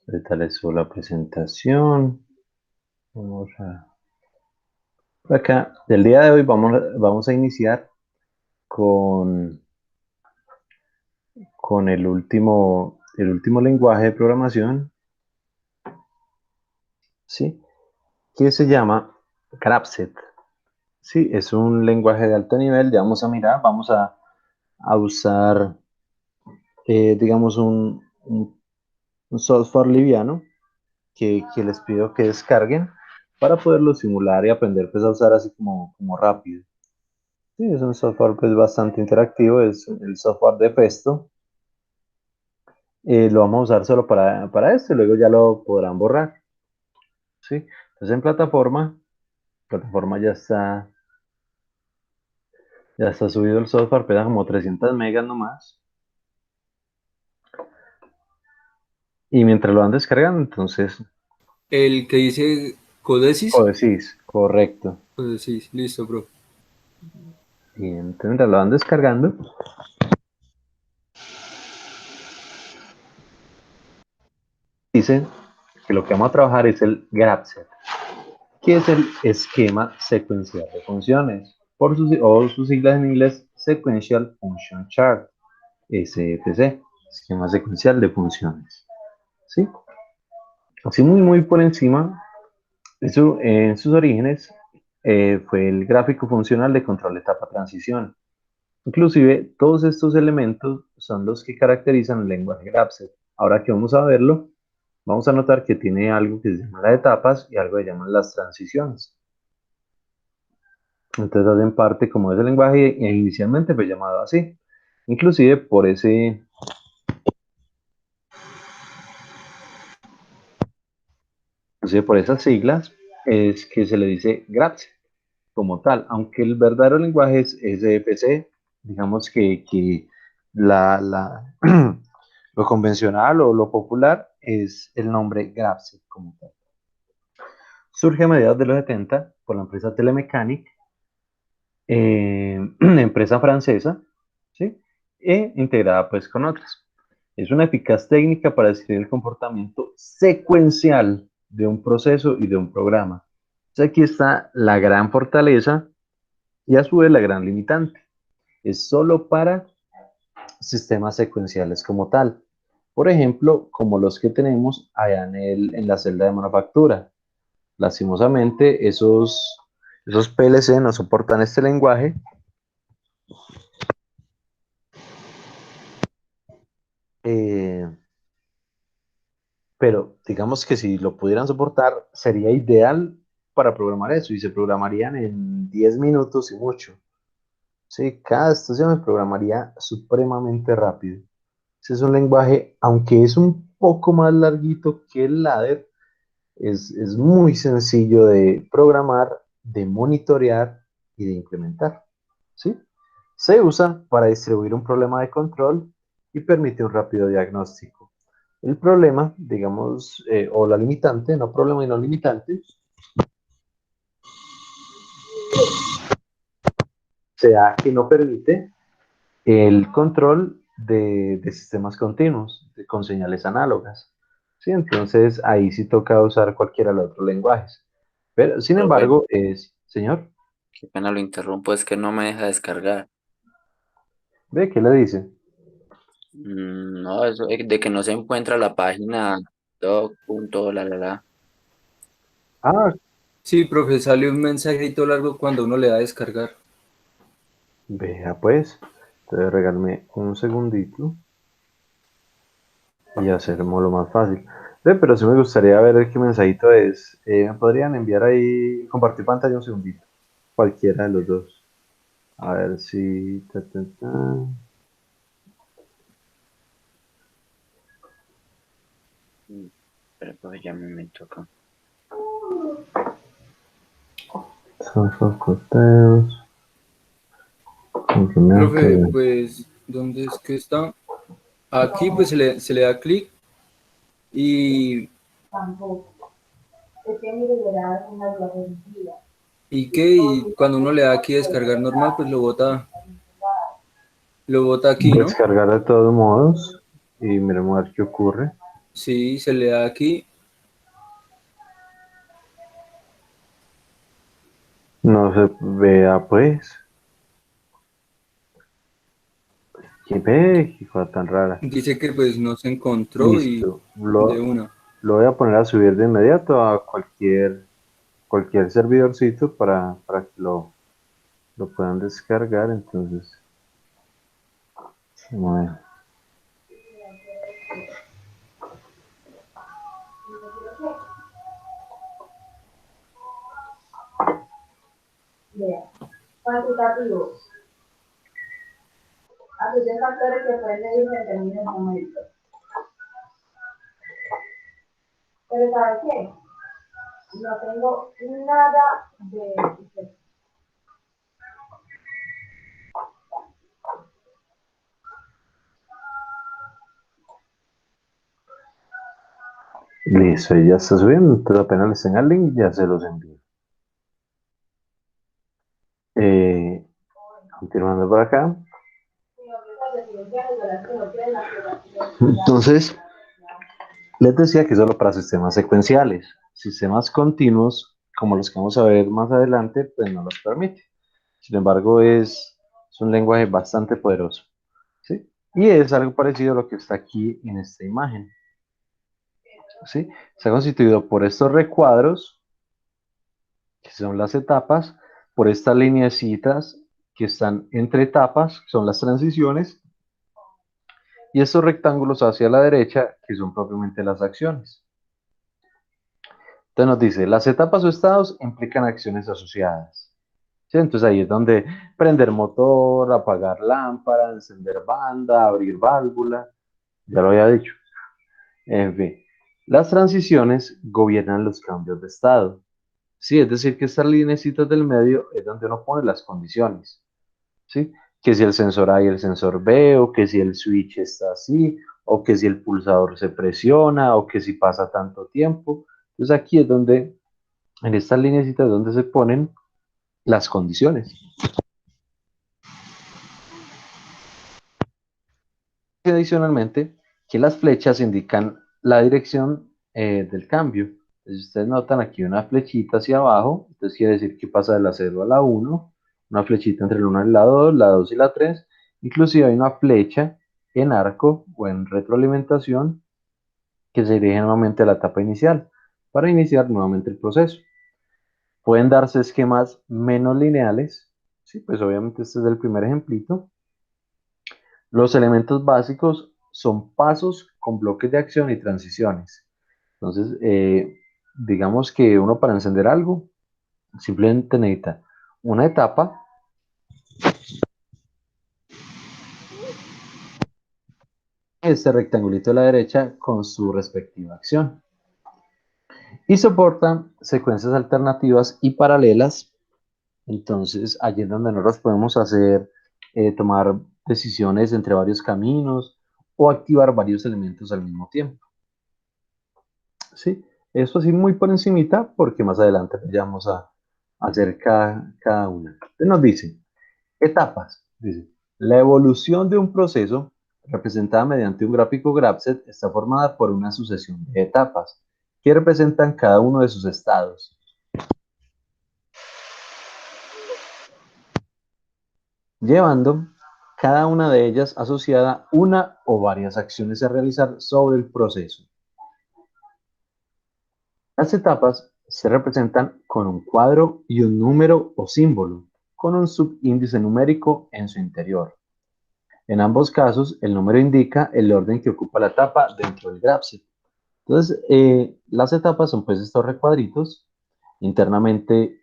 Ahorita les subo la presentación. Vamos a... Por acá, del día de hoy vamos a iniciar con, con el último lenguaje de programación, ¿sí? Que se llama Grapset. Sí, es un lenguaje de alto nivel. Ya vamos a mirar, vamos a usar, digamos, un software liviano que les pido que descarguen para poderlo simular y aprender pues, a usar así como rápido. Sí, es un software pues, bastante interactivo, es el software de Festo. Lo vamos a usar solo para esto y luego ya lo podrán borrar. ¿Sí? Entonces en plataforma ya está subido el software, pesa como 300 megas nomás. Y mientras lo van descargando, entonces, El que dice Codesis. Codesys, correcto. Codesis, listo, bro. Y entonces, mientras lo van descargando, dicen que lo que vamos a trabajar es el grapset, que es el esquema secuencial de funciones, o sus siglas en inglés, Sequential Function Chart, SFC, esquema secuencial de funciones. ¿Sí? Así muy por encima, eso, en sus orígenes fue el gráfico funcional de control de etapa transición. Inclusive, todos estos elementos son los que caracterizan el lenguaje Grapset. Ahora que vamos a verlo, vamos a notar que tiene algo que se llama las etapas y algo que llaman las transiciones. Entonces hacen parte como de ese lenguaje e inicialmente fue llamado así. Inclusive por esas siglas es que se le dice Grapset como tal, aunque el verdadero lenguaje es SFC, digamos que la, la, lo convencional o lo popular es el nombre Grapset como tal. Surge a mediados de los 70 por la empresa Telemecanic, empresa francesa, ¿sí? E integrada pues con otras. Es una eficaz técnica para describir el comportamiento secuencial de un proceso y de un programa. Entonces aquí está la gran fortaleza y a su vez la gran limitante. Es solo para sistemas secuenciales como tal. Por ejemplo, como los que tenemos allá en la celda de manufactura. Lastimosamente, esos PLC no soportan este lenguaje, eh, pero digamos que si lo pudieran soportar, sería ideal para programar eso y se programarían en 10 minutos y mucho. Sí, cada estación se programaría supremamente rápido. Ese es un lenguaje, aunque es un poco más larguito que el ladder, es muy sencillo de programar, de monitorear y de implementar. ¿Sí? Se usa para distribuir un problema de control y permite un rápido diagnóstico. El problema, digamos, o la limitante, no problema y no limitante, sea que no permite el control de sistemas continuos, con señales análogas. ¿Sí? Entonces ahí sí toca usar cualquiera de los otros lenguajes. Pero, sin Profe, embargo, señor, qué pena lo interrumpo, es que no me deja descargar. ¿ve qué le dice? No, eso de que no se encuentra la página doc. Punto, la. Ah, Sí, profe, sale un mensajito largo cuando uno le da a descargar. vea pues, entonces regálame un segundito y hacerlo lo más fácil. Ve, pero sí me gustaría ver qué mensajito es. ¿Me podrían enviar ahí, compartir pantalla un segundito? Cualquiera de los dos. A ver si... ta, ta, ta. Pero pues ya me meto acá. Son corteos. Profe, Confirmante. pues, ¿dónde es que está? Aquí pues se le da clic y cuando uno le da aquí descargar normal, pues lo bota aquí, ¿no? Descargar de todos modos y miremos a ver qué ocurre. Sí, se le da aquí. No se vea pues. Qué cosa tan rara. Dice que pues no se encontró y Listo. de una. Lo voy a poner a subir de inmediato a cualquier servidorcito para que lo puedan descargar. Entonces, bueno. Cuantitativos. Aquellos factores que pueden medir en términos numéricos. Pero ¿sabe qué? No tengo nada de... Listo, y ya está subiendo, entonces apenas les tenga el link, ya se los envío. Continuando por acá. Entonces, les decía que solo para sistemas secuenciales. Sistemas continuos, como los que vamos a ver más adelante, pues no los permite. Sin embargo, es un lenguaje bastante poderoso, ¿sí? Y es algo parecido a lo que está aquí en esta imagen, ¿sí? Está constituido por estos recuadros, que son las etapas, por estas lineecitas que están entre etapas, que son las transiciones, y estos rectángulos hacia la derecha, que son propiamente las acciones. Entonces nos dice, las etapas o estados implican acciones asociadas. ¿Sí? Entonces ahí es donde prender motor, apagar lámpara, encender banda, abrir válvula, ya lo había dicho. En fin, las transiciones gobiernan los cambios de estado. Sí, es decir, que estas lineecitas del medio es donde uno pone las condiciones. ¿Sí? Que si el sensor A y el sensor B, o que si el switch está así, o que si el pulsador se presiona, o que si pasa tanto tiempo. Entonces aquí es donde, en estas lineecitas, donde se ponen las condiciones. Y adicionalmente, que las flechas indican la dirección del cambio. Entonces, ustedes notan aquí una flechita hacia abajo, entonces quiere decir que pasa de la 0 a la 1, una flechita entre el 1 y la 2, la 2 y la 3, inclusive hay una flecha en arco o en retroalimentación que se dirige nuevamente a la etapa inicial para iniciar nuevamente el proceso. Pueden darse esquemas menos lineales, sí, pues obviamente este es el primer ejemplito. Los elementos básicos son pasos con bloques de acción y transiciones. Entonces, digamos que uno para encender algo simplemente necesita una etapa, este rectangulito de la derecha con su respectiva acción. Y soporta secuencias alternativas y paralelas. Entonces, allí es donde nosotros podemos hacer, tomar decisiones entre varios caminos o activar varios elementos al mismo tiempo. ¿Sí? Eso así muy por encimita, porque más adelante pues, ya vamos a hacer cada una. Entonces nos dice, etapas. Dice, la evolución de un proceso representada mediante un gráfico Grapset está formada por una sucesión de etapas que representan cada uno de sus estados, llevando cada una de ellas asociada una o varias acciones a realizar sobre el proceso. Las etapas se representan con un cuadro y un número o símbolo, con un subíndice numérico en su interior. En ambos casos, el número indica el orden que ocupa la etapa dentro del graphic. Entonces, las etapas son pues estos recuadritos internamente,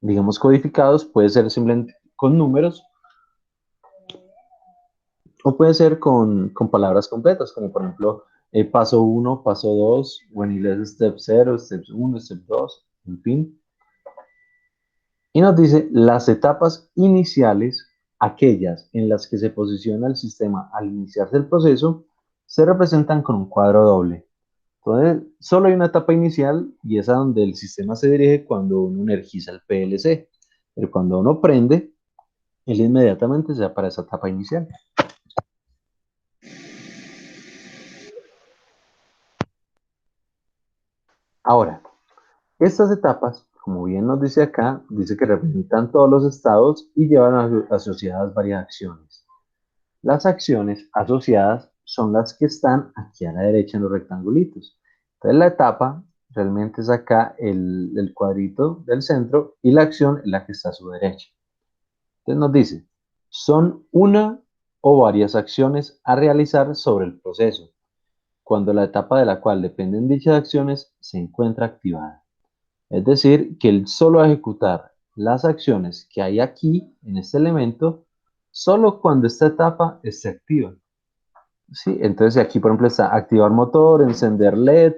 digamos, codificados. Puede ser simplemente con números o puede ser con palabras completas, como por ejemplo paso 1, paso 2, o en inglés step 0, step 1, step 2, en fin. Y nos dice las etapas iniciales, aquellas en las que se posiciona el sistema al iniciarse el proceso, se representan con un cuadro doble. Entonces, solo hay una etapa inicial y es a donde el sistema se dirige cuando uno energiza el PLC. Pero cuando uno prende, él inmediatamente se va para esa etapa inicial. Ahora, estas etapas, como bien nos dice acá, dice que representan todos los estados y llevan asociadas varias acciones. Las acciones asociadas son las que están aquí a la derecha en los rectangulitos. Entonces la etapa realmente es acá el cuadrito del centro y la acción es la que está a su derecha. Entonces nos dice, son una o varias acciones a realizar sobre el proceso, cuando la etapa de la cual dependen dichas acciones se encuentra activada. Es decir, que el solo ejecutar las acciones que hay aquí en este elemento, solo cuando esta etapa esté activa. ¿Sí? Entonces aquí, por ejemplo, está activar motor, encender LED,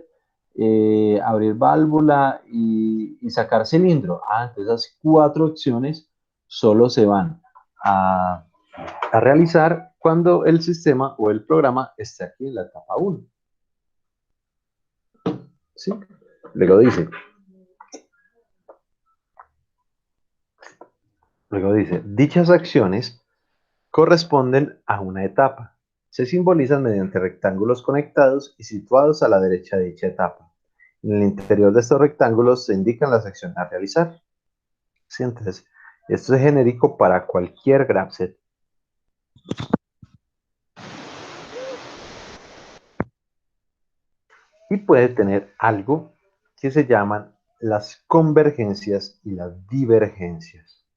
abrir válvula y sacar cilindro. Entonces esas 4 acciones solo se van a, a realizar cuando el sistema o el programa esté aquí en la etapa 1. ¿Sí? Luego dice, dichas acciones corresponden a una etapa. Se simbolizan mediante rectángulos conectados y situados a la derecha de dicha etapa. En el interior de estos rectángulos se indican las acciones a realizar. ¿Sí? Entonces, esto es genérico para cualquier graph set. Y puede tener algo que se llaman las convergencias y las divergencias.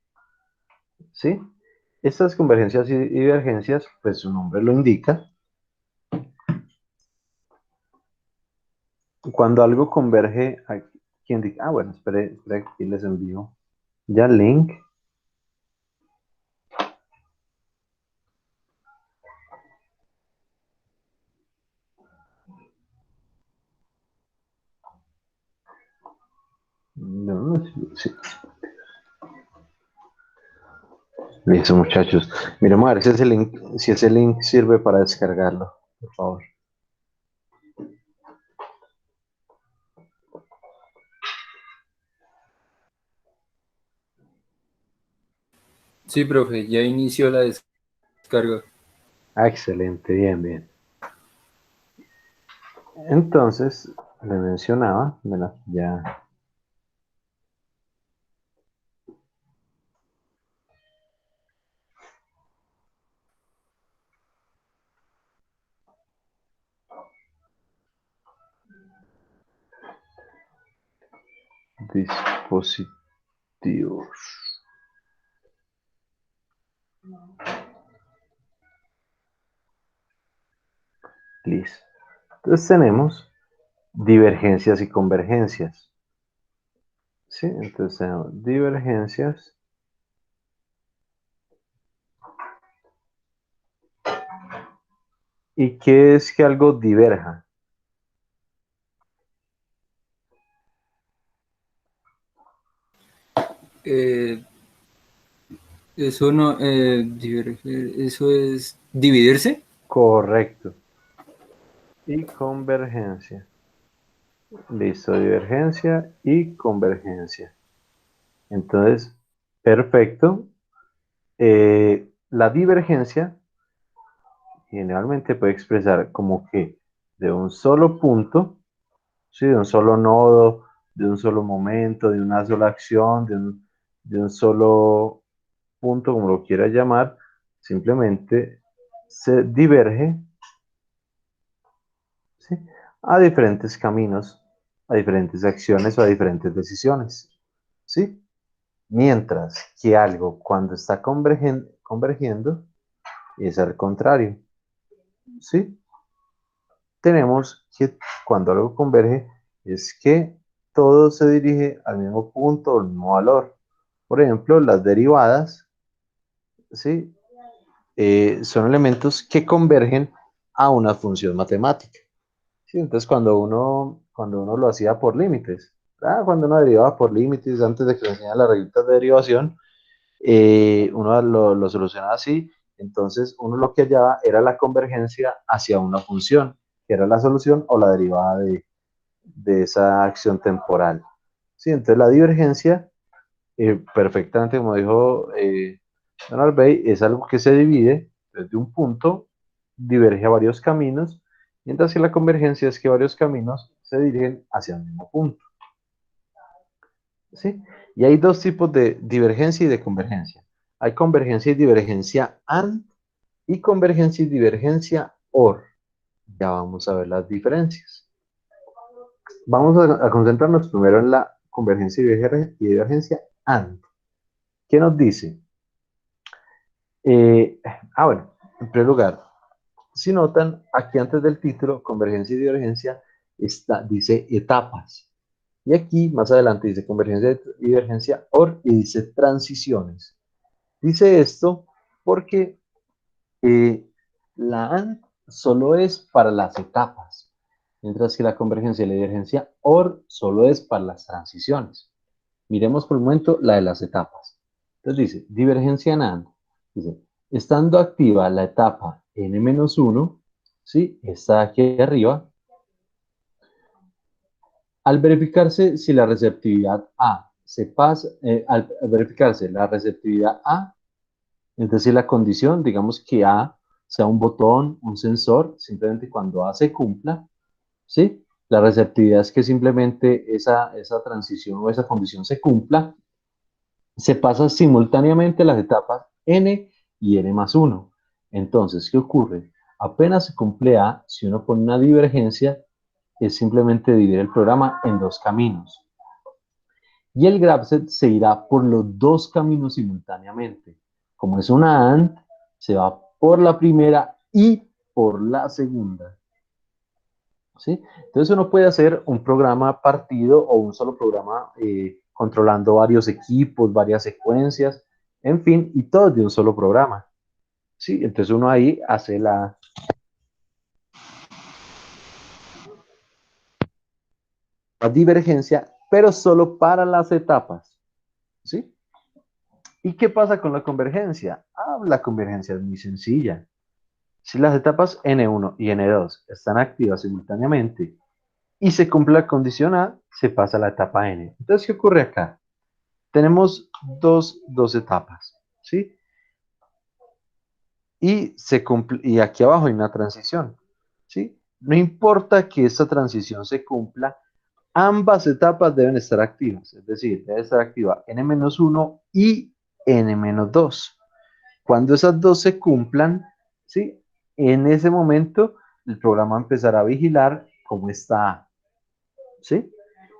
¿Sí? Estas convergencias y divergencias, pues su nombre lo indica. Cuando algo converge, aquí indica, bueno, espere, aquí les envío ya el link. No, sí. Listo, muchachos. Miremos a ver si ese link sirve para descargarlo, por favor. Sí, profe, ya inició la descarga. Excelente, bien, bien. Entonces, le mencionaba, bueno, ya. Dispositivos. Listo. Entonces tenemos divergencias y convergencias. ¿Sí? Entonces tenemos divergencias y qué es que algo diverja. Eh, eso no, eso es dividirse. Correcto. Y convergencia. Listo, divergencia y convergencia. Entonces, perfecto. La divergencia generalmente puede expresar como que de un solo punto, ¿sí? De un solo nodo, de un solo momento, de una sola acción, de un solo punto, como lo quiera llamar, simplemente se diverge, ¿sí? A diferentes caminos, a diferentes acciones o a diferentes decisiones. ¿Sí? Mientras que algo cuando está convergiendo es al contrario. ¿Sí? Tenemos que cuando algo converge es que todo se dirige al mismo punto, al mismo valor. Por ejemplo, las derivadas, ¿sí? Son elementos que convergen a una función matemática. ¿Sí? Entonces, cuando uno lo hacía por límites, cuando uno derivaba por límites, antes de que le enseñara las reglitas de derivación, uno lo solucionaba así, entonces uno lo que hallaba era la convergencia hacia una función, que era la solución o la derivada de esa acción temporal. ¿Sí? Entonces la divergencia, perfectamente como dijo Don Arbey, es algo que se divide desde un punto, diverge a varios caminos, mientras que la convergencia es que varios caminos se dirigen hacia el mismo punto. ¿sí? Y hay dos tipos de divergencia y de convergencia. Hay convergencia y divergencia AND y convergencia y divergencia OR. Ya vamos a ver las diferencias. Vamos a concentrarnos primero en la convergencia y divergencia AND. ¿Qué nos dice? Eh, bueno, en primer lugar, si notan, aquí antes del título, convergencia y divergencia, dice etapas. Y aquí, más adelante, dice convergencia y divergencia OR y dice transiciones. Dice esto porque la AND solo es para las etapas, mientras que la convergencia y la divergencia OR solo es para las transiciones. Miremos por un momento la de las etapas. Entonces dice, divergencia en AND. Dice, estando activa la etapa n-1, ¿sí? Está aquí arriba. Al verificarse si la receptividad A se pasa, al verificarse la receptividad A, es decir, la condición, digamos que A sea un botón, un sensor, simplemente cuando A se cumpla, ¿sí? La receptividad es que simplemente esa transición o esa condición se cumpla, se pasan simultáneamente las etapas n y n más 1. Entonces, ¿qué ocurre? Apenas se cumple A, si uno pone una divergencia, es simplemente dividir el programa en dos caminos. Y el grabset se irá por los dos caminos simultáneamente. Como es una AND, se va por la primera y por la segunda. ¿Sí? Entonces uno puede hacer un programa partido o un solo programa controlando varios equipos, varias secuencias, en fin, y todo de un solo programa. ¿Sí? Entonces uno ahí hace la divergencia, pero solo para las etapas. ¿Sí? ¿Y qué pasa con la convergencia? La convergencia es muy sencilla. Si las etapas N1 y N2 están activas simultáneamente y se cumple la condición A, se pasa a la etapa N. Entonces, ¿qué ocurre acá? Tenemos dos etapas, ¿sí? Y aquí abajo hay una transición, ¿sí? No importa que esta transición se cumpla, ambas etapas deben estar activas, es decir, debe estar activa N-1 y N-2. Cuando esas dos se cumplan, ¿sí? En ese momento el programa empezará a vigilar cómo está A, ¿sí?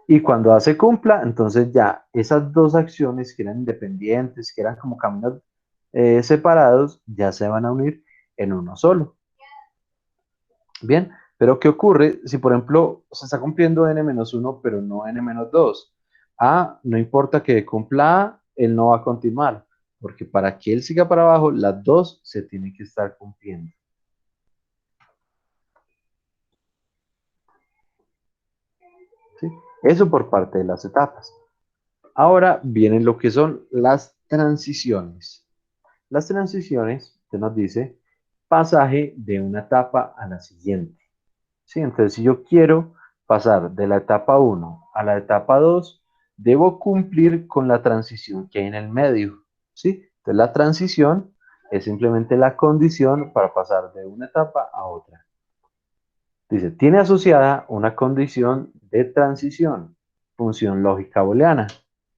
Y cuando A se cumpla, entonces ya esas dos acciones que eran independientes, que eran como caminos separados, ya se van a unir en uno solo. Bien, pero ¿qué ocurre si, por ejemplo, se está cumpliendo n-1, pero no n-2? No importa que cumpla A, él no va a continuar, porque para que él siga para abajo, las dos se tienen que estar cumpliendo. ¿Sí? Eso por parte de las etapas. Ahora vienen lo que son las transiciones. Las transiciones, se nos dice, pasaje de una etapa a la siguiente. ¿Sí? Entonces, si yo quiero pasar de la etapa 1 a la etapa 2, debo cumplir con la transición que hay en el medio. ¿Sí? Entonces, la transición es simplemente la condición para pasar de una etapa a otra. Dice, tiene asociada una condición de transición, función lógica booleana.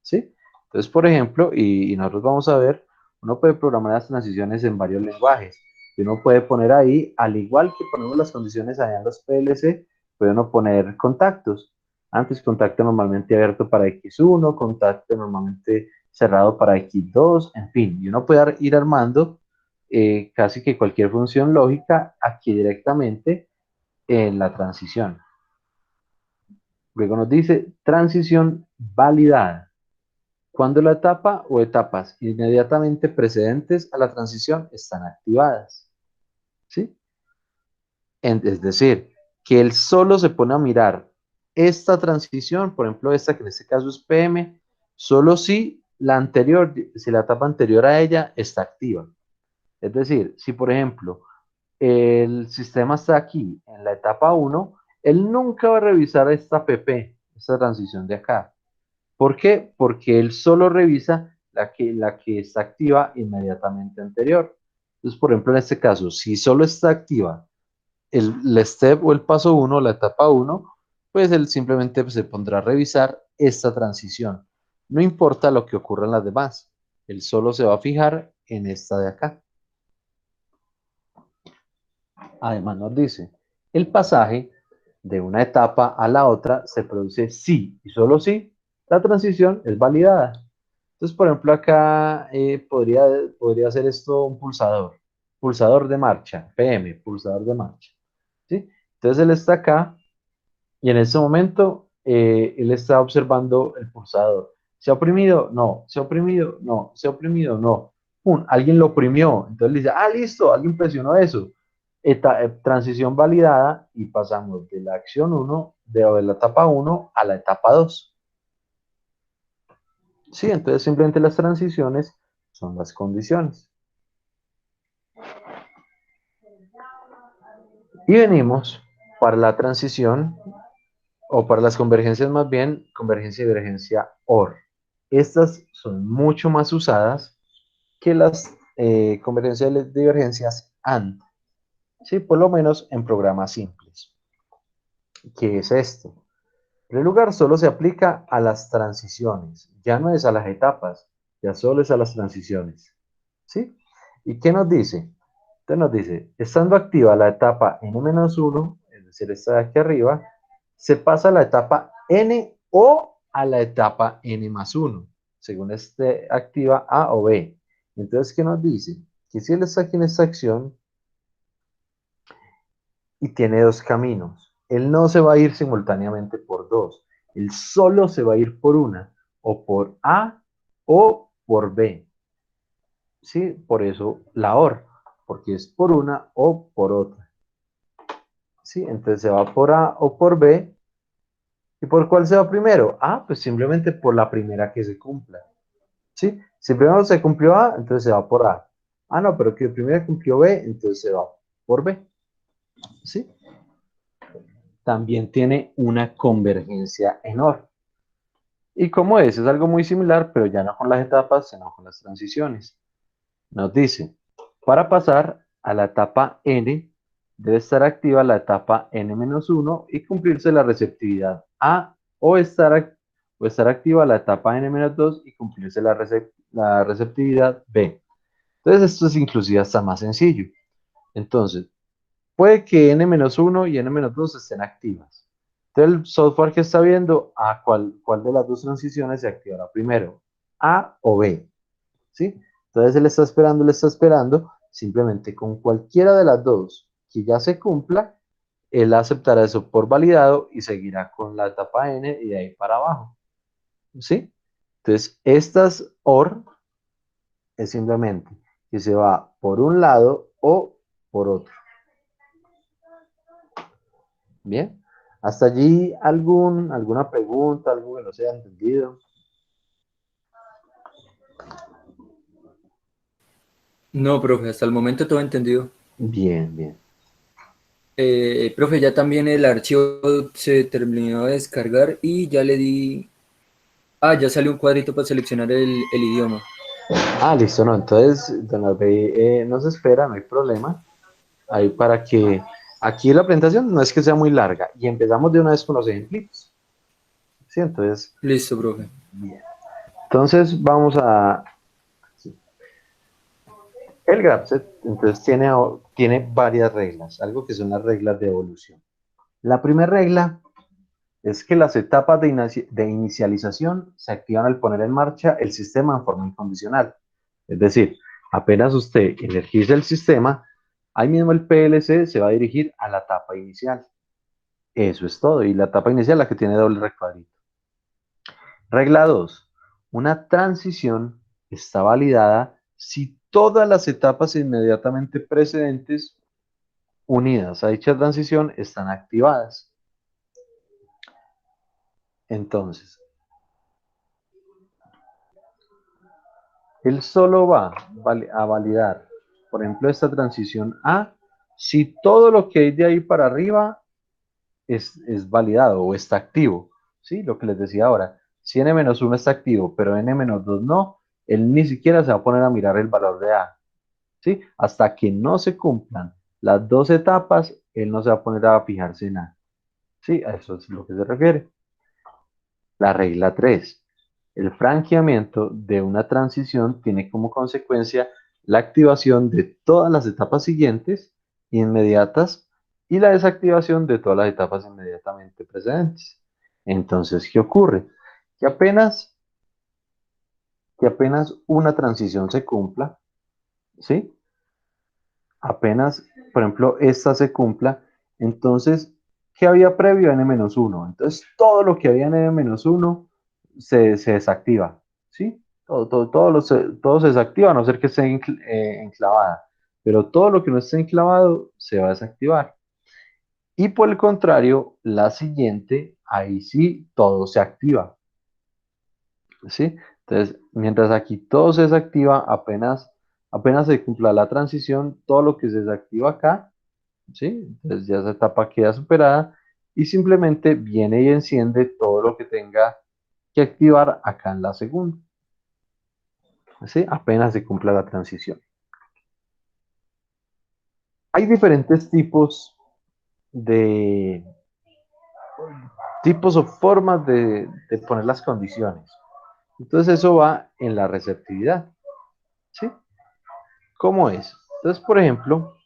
¿Sí? Entonces, por ejemplo, y nosotros vamos a ver, uno puede programar las transiciones en varios lenguajes. Y uno puede poner ahí, al igual que ponemos las condiciones allá en los PLC, puede uno poner contactos. Antes, contacto normalmente abierto para X1, contacto normalmente cerrado para X2, en fin. Y uno puede ir armando casi que cualquier función lógica aquí directamente en la transición. Luego nos dice transición validada. Cuando la etapa o etapas inmediatamente precedentes a la transición están activadas. ¿Sí? Es decir, que él solo se pone a mirar esta transición, por ejemplo, esta que en este caso es PM, solo si la anterior, si la etapa anterior a ella está activa. Es decir, si por ejemplo el sistema está aquí en la etapa 1, él nunca va a revisar esta PP, esta transición de acá. ¿Por qué? Porque él solo revisa la que está activa inmediatamente anterior. Entonces, por ejemplo, en este caso, si solo está activa el step o el paso 1, la etapa 1, pues él simplemente se pondrá a revisar esta transición. No importa lo que ocurra en las demás, él solo se va a fijar en esta de acá. Además nos dice, el pasaje de una etapa a la otra se produce si y solo si la transición es validada. Entonces, por ejemplo, acá podría ser esto un pulsador de marcha, PM, pulsador de marcha. ¿Sí? Entonces él está acá y en ese momento él está observando el pulsador. ¿Se ha oprimido? No. ¿Se ha oprimido? No. ¿Se ha oprimido? No. ¡Pum! Alguien lo oprimió. Entonces le dice, ah, listo, alguien presionó eso. Transición validada y pasamos de la acción 1, de la etapa 1 a la etapa 2. Sí, entonces simplemente las transiciones son las condiciones. Y venimos para la transición, o para las convergencias más bien, convergencia y divergencia OR. Estas son mucho más usadas que las convergencias y divergencias AND. Sí, por lo menos en programas simples. ¿Qué es esto? En primer lugar, solo se aplica a las transiciones, ya no es a las etapas, ya solo es a las transiciones. ¿Sí? ¿Y qué nos dice? Entonces nos dice, estando activa la etapa n-1, es decir, esta de aquí arriba, se pasa a la etapa n o a la etapa n más 1, según esté activa A o B. Entonces, ¿qué nos dice? Que si él está aquí en esta acción y tiene dos caminos, él no se va a ir simultáneamente por dos, él solo se va a ir por una, o por A o por B. ¿Sí? Por eso la OR, porque es por una o por otra. ¿Sí? Entonces se va por A o por B. ¿Y por cuál se va primero? Ah, pues simplemente por la primera que se cumpla. ¿Sí? Si primero se cumplió A, entonces se va por A. Ah, no, pero que primero cumplió B, entonces se va por B. ¿Sí? También tiene una convergencia en OR. ¿Y cómo es? Es algo muy similar, pero ya no con las etapas, sino con las transiciones. Nos dice, para pasar a la etapa N, debe estar activa la etapa N-1 y cumplirse la receptividad A, o estar activa la etapa N-2 y cumplirse la receptividad B. Entonces esto es inclusive hasta más sencillo. Entonces, puede que N-1 y N-2 estén activas. Entonces el software que está viendo a cuál de las dos transiciones se activará primero, A o B. ¿Sí? Entonces él le está esperando, simplemente con cualquiera de las dos que ya se cumpla, él aceptará eso por validado y seguirá con la etapa N y de ahí para abajo. ¿Sí? Entonces, estas OR es simplemente que se va por un lado o por otro. Bien. Hasta allí alguna pregunta, algo que no se haya entendido. No, profe, hasta el momento todo entendido. Bien, bien. Profe, ya también el archivo se terminó de descargar y ya le di... Ah, ya salió un cuadrito para seleccionar el idioma. Ah, listo, no. Entonces, don Albey, no se espera, no hay problema. Ahí para que aquí la presentación no es que sea muy larga y empezamos de una vez con los ejemplos. Sí, entonces, Listo, profe. bien. Entonces vamos a... sí. El Grapset, entonces tiene varias reglas, algo que son las reglas de evolución. La primera regla es que las etapas de inicialización se activan al poner en marcha el sistema en forma incondicional. Es decir, apenas usted energiza el sistema, ahí mismo el PLC se va a dirigir a la etapa inicial. Eso es todo. Y la etapa inicial, la que tiene doble recuadrito. Regla 2. Una transición está validada si todas las etapas inmediatamente precedentes unidas a dicha transición están activadas. Entonces, él solo va a validar, por ejemplo, esta transición A, si todo lo que hay de ahí para arriba es validado o está activo. ¿Sí? Lo que les decía ahora. Si n-1 está activo, pero n-2 no, él ni siquiera se va a poner a mirar el valor de A. ¿Sí? Hasta que no se cumplan las dos etapas, él no se va a poner a fijarse en A. ¿Sí? A eso es lo que se refiere. La regla 3. El franqueamiento de una transición tiene como consecuencia la activación de todas las etapas siguientes, inmediatas, y la desactivación de todas las etapas inmediatamente precedentes. Entonces, ¿qué ocurre? Que apenas una transición se cumpla, ¿sí? Apenas, por ejemplo, esta se cumpla, entonces, ¿qué había previo a n-1? Entonces, todo lo que había en n-1 se desactiva, ¿sí? Todo se desactiva, a no ser que esté enclavada, pero todo lo que no esté enclavado se va a desactivar. Y por el contrario, la siguiente, ahí sí, todo se activa, ¿sí? Entonces, mientras aquí todo se desactiva, apenas se cumpla la transición, todo lo que se desactiva acá, ¿sí? Entonces ya esa etapa queda superada y simplemente viene y enciende todo lo que tenga que activar acá en la segunda, ¿sí? Apenas se cumpla la transición. Hay diferentes de tipos o formas de poner las condiciones. Entonces eso va en la receptividad, ¿sí? ¿Cómo es? Entonces, por ejemplo,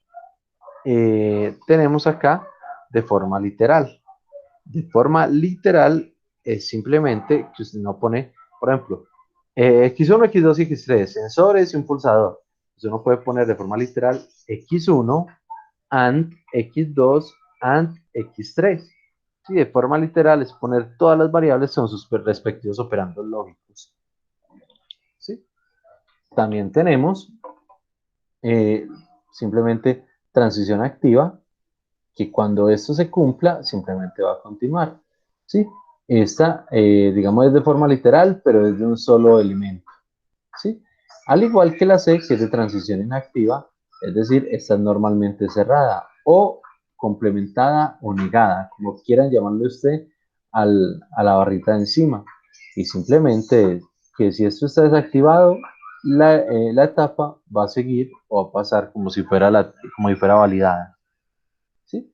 tenemos acá de forma literal. De forma literal es simplemente que usted no pone, por ejemplo, X1, X2 y X3, sensores y un pulsador. Usted no puede poner de forma literal X1 AND X2 AND X3. Sí, de forma literal es poner todas las variables con sus respectivos operandos lógicos. ¿Sí? También tenemos eh, simplemente transición activa, que cuando esto se cumpla, simplemente va a continuar. ¿Sí? Esta, digamos, es de forma literal, pero es de un solo elemento. ¿Sí? Al igual que la C, que es de transición inactiva, es decir, esta es normalmente cerrada o complementada o negada, como quieran llamarle usted a la barrita de encima. Y simplemente que si esto está desactivado, la etapa va a seguir o va a pasar como si fuera validada. ¿Sí?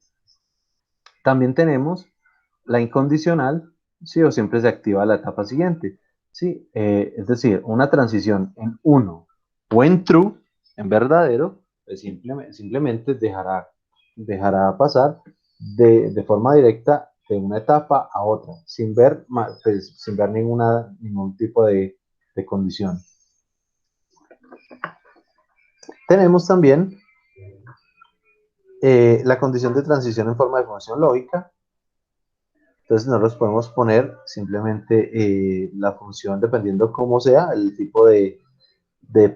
También tenemos la incondicional, ¿sí? O siempre se activa la etapa siguiente, ¿sí? Es decir, una transición en uno o en true, en verdadero, pues simplemente dejará pasar de forma directa de una etapa a otra, pues, sin ver ningún tipo de condición. Tenemos también la condición de transición en forma de función lógica. Entonces nosotros podemos poner simplemente la función dependiendo cómo sea el tipo de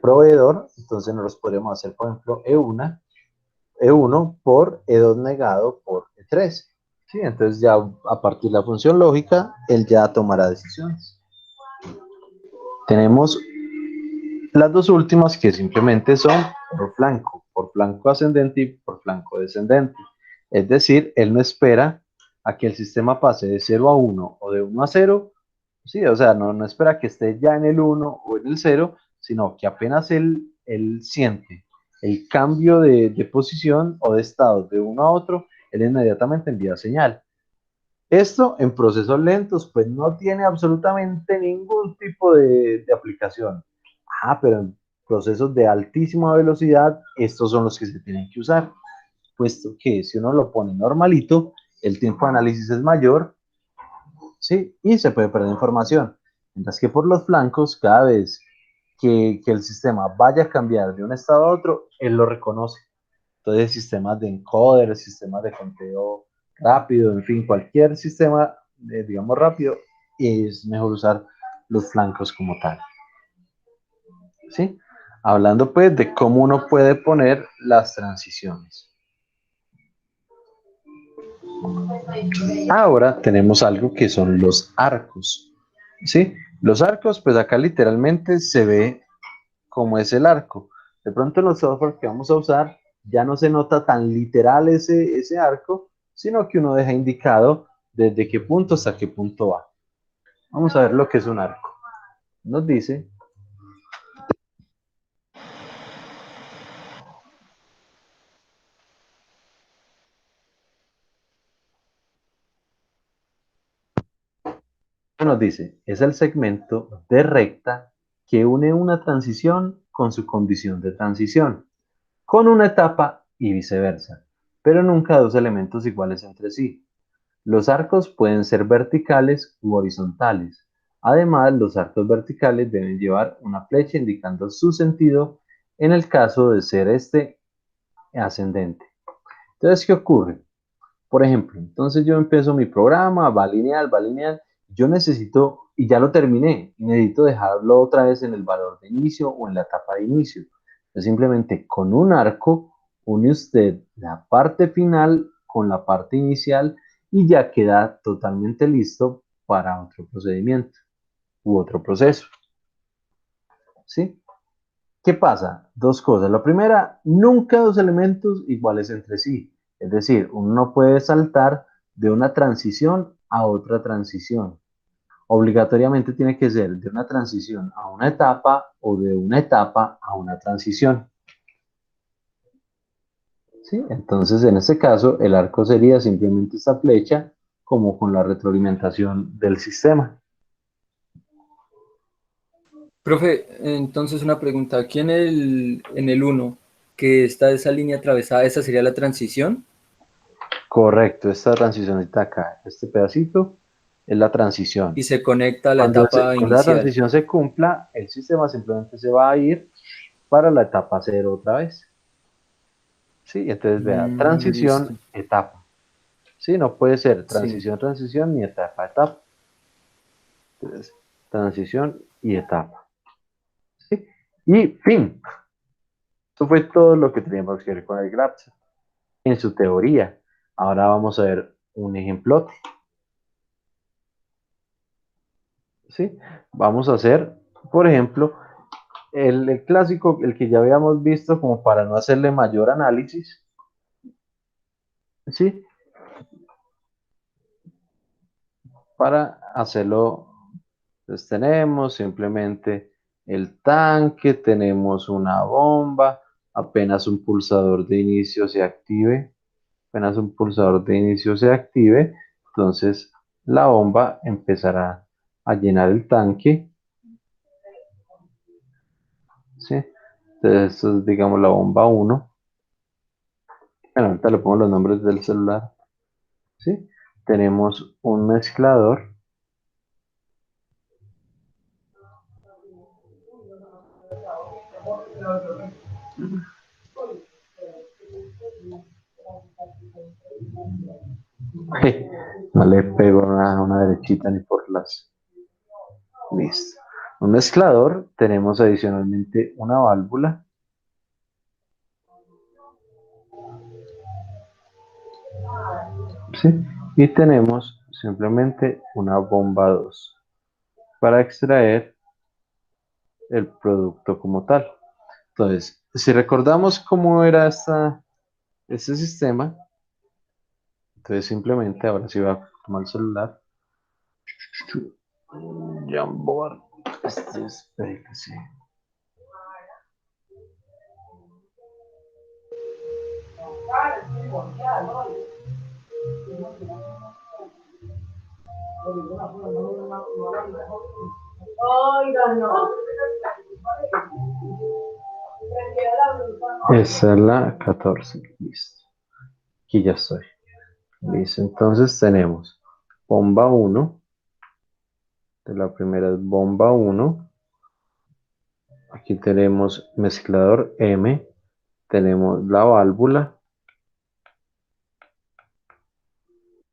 proveedor. Entonces nosotros podríamos hacer, por ejemplo, E1 por E2 negado por E3. ¿Sí? Entonces ya a partir de la función lógica, él ya tomará decisiones. Tenemos las dos últimas que simplemente son por flanco ascendente y por flanco descendente. Es decir, él no espera a que el sistema pase de 0 a 1 o de 1 a 0, sí, o sea, no espera que esté ya en el 1 o en el 0, sino que apenas él siente el cambio de posición o de estado de uno a otro, él inmediatamente envía señal. Esto en procesos lentos, pues no tiene absolutamente ningún tipo de aplicación. Pero en procesos de altísima velocidad, estos son los que se tienen que usar, puesto que si uno lo pone normalito, el tiempo de análisis es mayor, ¿sí? Y se puede perder información. Mientras que por los flancos, cada vez que el sistema vaya a cambiar de un estado a otro, él lo reconoce. Entonces, sistemas de encoder, sistemas de conteo rápido, en fin, cualquier sistema, digamos, rápido, es mejor usar los flancos como tal. ¿Sí? Hablando pues de cómo uno puede poner las transiciones. Ahora tenemos algo que son los arcos. ¿Sí? Los arcos, pues acá literalmente se ve cómo es el arco. De pronto en los software que vamos a usar ya no se nota tan literal ese arco, sino que uno deja indicado desde qué punto hasta qué punto va. Vamos a ver lo que es un arco. Nos dice Nos dice, es el segmento de recta que une una transición con su condición de transición, con una etapa y viceversa, pero nunca dos elementos iguales entre sí. Los arcos pueden ser verticales u horizontales. Además, los arcos verticales deben llevar una flecha indicando su sentido en el caso de ser este ascendente. Entonces, ¿qué ocurre? Por ejemplo, entonces yo empiezo mi programa, va lineal, yo necesito, y ya lo terminé, y necesito dejarlo otra vez en el valor de inicio o en la etapa de inicio. Entonces simplemente con un arco une usted la parte final con la parte inicial y ya queda totalmente listo para otro procedimiento u otro proceso. ¿Sí? ¿Qué pasa? Dos cosas. La primera, nunca dos elementos iguales entre sí. Es decir, uno no puede saltar de una transición a otra transición. Obligatoriamente tiene que ser de una transición a una etapa o de una etapa a una transición. ¿Sí? Entonces, en este caso, el arco sería simplemente esta flecha como con la retroalimentación del sistema. Profe, entonces una pregunta, aquí en el uno que está esa línea atravesada, ¿esa sería la transición? Correcto, esta transición está acá. Este pedacito es la transición. Y se conecta a la Cuando, etapa cuando la inicial. transición se cumpla, el sistema simplemente se va a ir para la etapa cero otra vez. ¿Sí? Entonces, vea, Listo, transición, etapa. ¿Sí? No puede ser sí. transición, transición, ni etapa, etapa. Entonces, transición y etapa. ¿Sí? Y fin. Eso fue todo lo que teníamos que ver con el graph en su teoría. Ahora vamos a ver un ejemplote. ¿Sí? Vamos a hacer, por ejemplo, el clásico, el que ya habíamos visto como para no hacerle mayor análisis, ¿sí? Para hacerlo, pues tenemos simplemente el tanque, tenemos una bomba, apenas un pulsador de inicio se active, apenas un pulsador de inicio se active, entonces la bomba empezará a llenar el tanque, ¿sí? Entonces esto es, digamos, la bomba 1. Bueno, ahorita le pongo los nombres del celular, ¿sí? Tenemos un mezclador, no le pego una derechita ni por las. Listo. Un mezclador, tenemos adicionalmente una válvula, ¿sí? Y tenemos simplemente una bomba 2 para extraer el producto como tal. Entonces, si recordamos cómo era este sistema, entonces simplemente ahora sí va a tomar el celular. Jamboard. Este es, sí. Esa es la 14. Listo. Aquí ya estoy. Listo. Entonces tenemos bomba 1. La primera es bomba 1. Aquí tenemos mezclador M. Tenemos la válvula.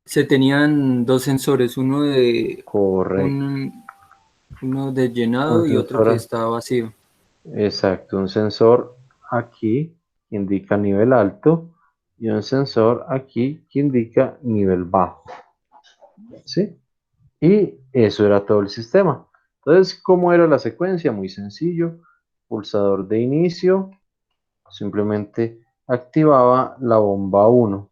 Se tenían dos sensores, Correcto. uno de Un llenado y otro que sensor. estaba vacío. Exacto. Un sensor aquí que indica nivel alto y un sensor aquí que indica nivel bajo. ¿Sí? Y eso era todo el sistema. Entonces, ¿cómo era la secuencia? Muy sencillo. Pulsador de inicio, simplemente activaba la bomba 1.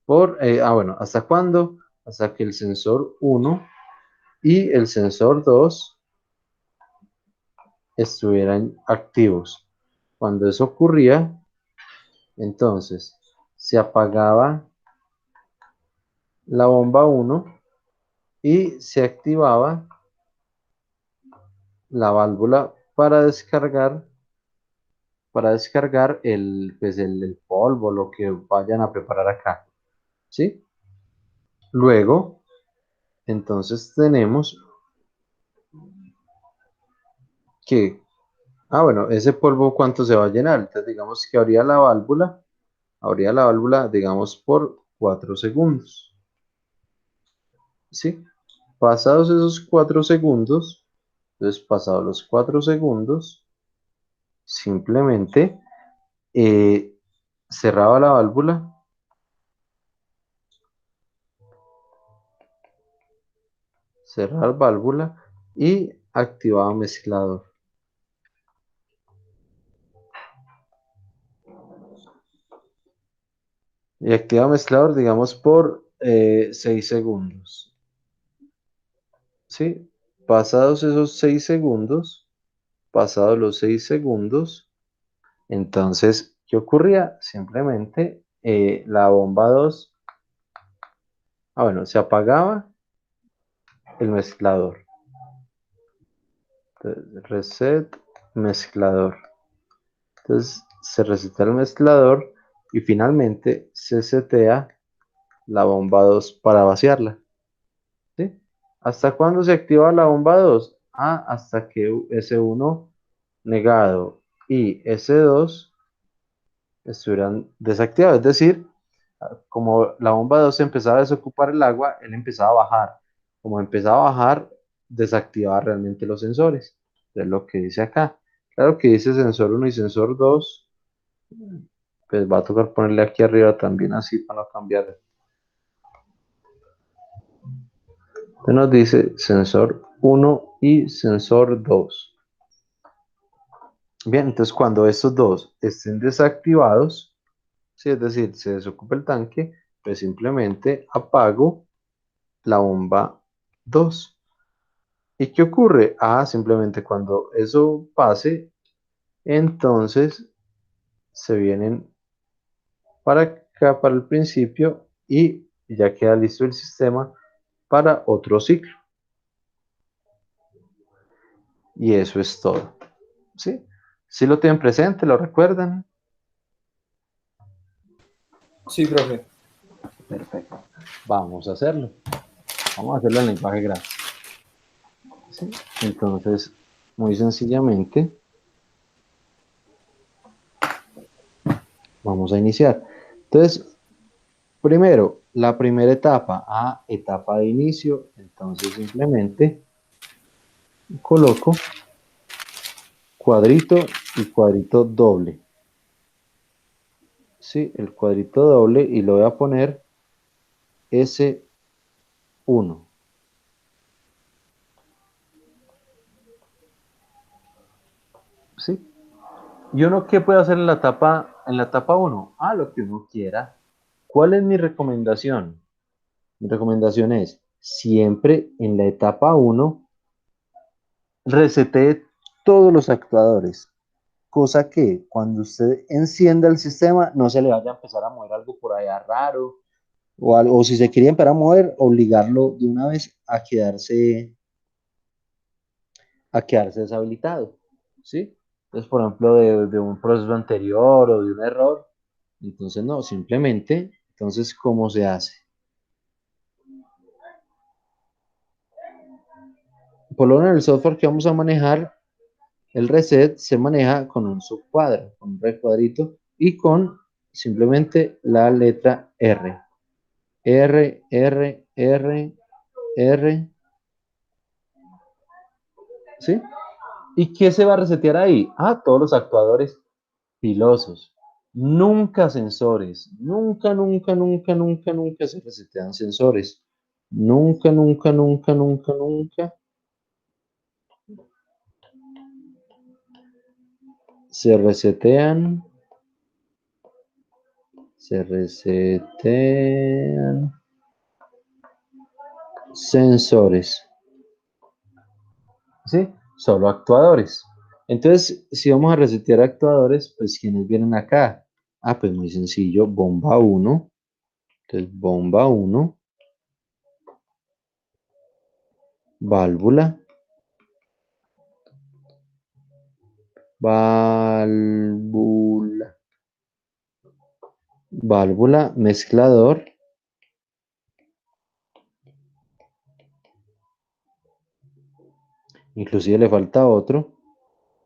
Bueno, ¿hasta cuándo? Hasta que el sensor 1 y el sensor 2 estuvieran activos. Cuando eso ocurría, entonces se apagaba la bomba 1 y se activaba la válvula para descargar pues el polvo, lo que vayan a preparar acá, ¿sí? Luego, entonces tenemos que, bueno, ese polvo ¿cuánto se va a llenar? Entonces digamos que abría la válvula, digamos, por 4 segundos, ¿sí? Pasados esos 4 segundos, entonces pasados los 4 segundos, simplemente cerraba la válvula, cerrar válvula y activaba mezclador. Y activa mezclador, digamos, por 6 segundos. ¿Sí? Pasados esos 6 segundos, pasados los 6 segundos, entonces, ¿qué ocurría? Simplemente la bomba 2, bueno, se apagaba el mezclador. Entonces, reset mezclador. Entonces, se reseta el mezclador y finalmente se setea la bomba 2 para vaciarla. ¿Sí? ¿Hasta cuándo se activa la bomba 2? Hasta que S1 negado y S2 estuvieran desactivados. Es decir, como la bomba 2 empezaba a desocupar el agua, él empezaba a bajar. Como empezaba a bajar, desactivaba realmente los sensores. Es lo que dice acá. Claro que dice sensor 1 y sensor 2. Pues va a tocar ponerle aquí arriba también así para no cambiar. Entonces nos dice sensor 1 y sensor 2. Bien, entonces cuando estos dos estén desactivados, sí, es decir, se desocupa el tanque, pues simplemente apago la bomba 2. ¿Y qué ocurre? Simplemente cuando eso pase, entonces se vienen para acá, para el principio, y ya queda listo el sistema para otro ciclo. Y eso es todo. ¿Sí? Si lo tienen presente, lo recuerdan. Sí, profe. Perfecto. Vamos a hacerlo. Vamos a hacerlo en lenguaje gráfico. ¿Sí? Entonces, muy sencillamente, vamos a iniciar. Entonces, primero, la primera etapa, etapa de inicio. Entonces, simplemente coloco cuadrito y cuadrito doble. Sí, el cuadrito doble y lo voy a poner S1. ¿Sí? ¿Y uno qué puede hacer en la etapa 1? Lo que uno quiera. ¿Cuál es mi recomendación? Mi recomendación es siempre en la etapa 1 resete todos los actuadores, cosa que cuando usted encienda el sistema no se le vaya a empezar a mover algo por allá raro o si se quiere empezar a mover, obligarlo de una vez a quedarse deshabilitado, ¿sí? Entonces, por ejemplo, de un proceso anterior o de un error, entonces no, simplemente, entonces, ¿cómo se hace? Por lo menos en el software que vamos a manejar, el reset se maneja con un subcuadro, con un recuadrito y con simplemente la letra R. R, R, R, R, ¿sí? ¿Y qué se va a resetear ahí? Todos los actuadores filosos. Nunca sensores. Nunca, nunca, nunca, nunca, nunca se resetean sensores. Nunca, nunca, nunca, nunca, nunca se resetean. Se resetean sensores. ¿Sí? Solo actuadores. Entonces, si vamos a resetear actuadores, pues ¿quiénes vienen acá? Pues muy sencillo, bomba 1. Entonces, bomba 1. válvula, válvula, válvula, mezclador, inclusive le falta otro,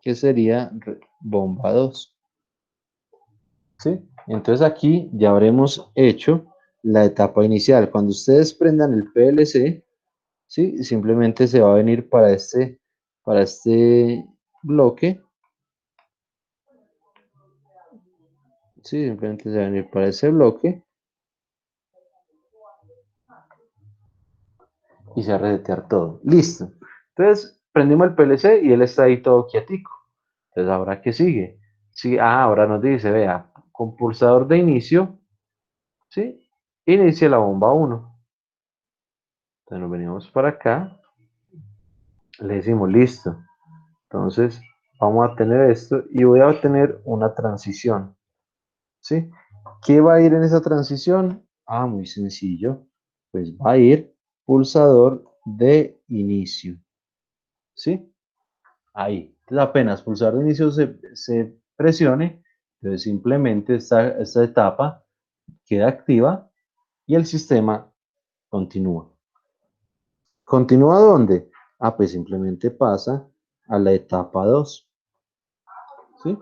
que sería bomba 2. ¿Sí? Entonces aquí ya habremos hecho la etapa inicial. Cuando ustedes prendan el PLC, ¿sí? Simplemente se va a venir para este bloque. Sí, simplemente se va a venir para ese bloque y se va a resetear todo. Listo. Entonces prendimos el PLC y él está ahí todo quietico. Entonces, ¿ahora qué sigue? Sí, ahora nos dice, vea, con pulsador de inicio, ¿sí? Inicia la bomba 1. Entonces nos venimos para acá, le decimos listo. Entonces vamos a tener esto y voy a tener una transición, ¿sí? ¿Qué va a ir en esa transición? Muy sencillo. Pues va a ir pulsador de inicio, ¿sí? Ahí. Entonces apenas pulsador de inicio se presione, entonces simplemente esta etapa queda activa y el sistema continúa. ¿Continúa dónde? Pues simplemente pasa a la etapa 2, ¿sí?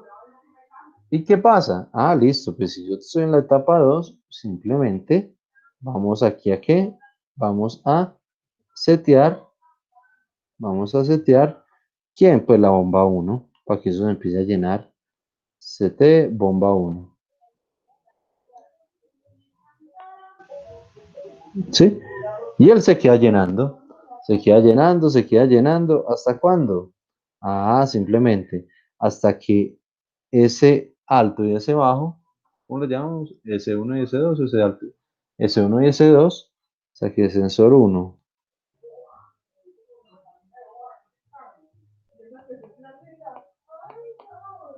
¿Y qué pasa? Listo, pues si yo estoy en la etapa 2, simplemente vamos aquí a qué? Vamos a setear, ¿quién? Pues la bomba 1, para que eso se empiece a llenar. CT bomba 1, ¿sí? Y él se queda llenando, ¿hasta cuándo? Simplemente hasta que ese alto y ese bajo, ¿cómo le llamamos? S1 y S2, ese alto, S1 y S2, o sea que sensor 1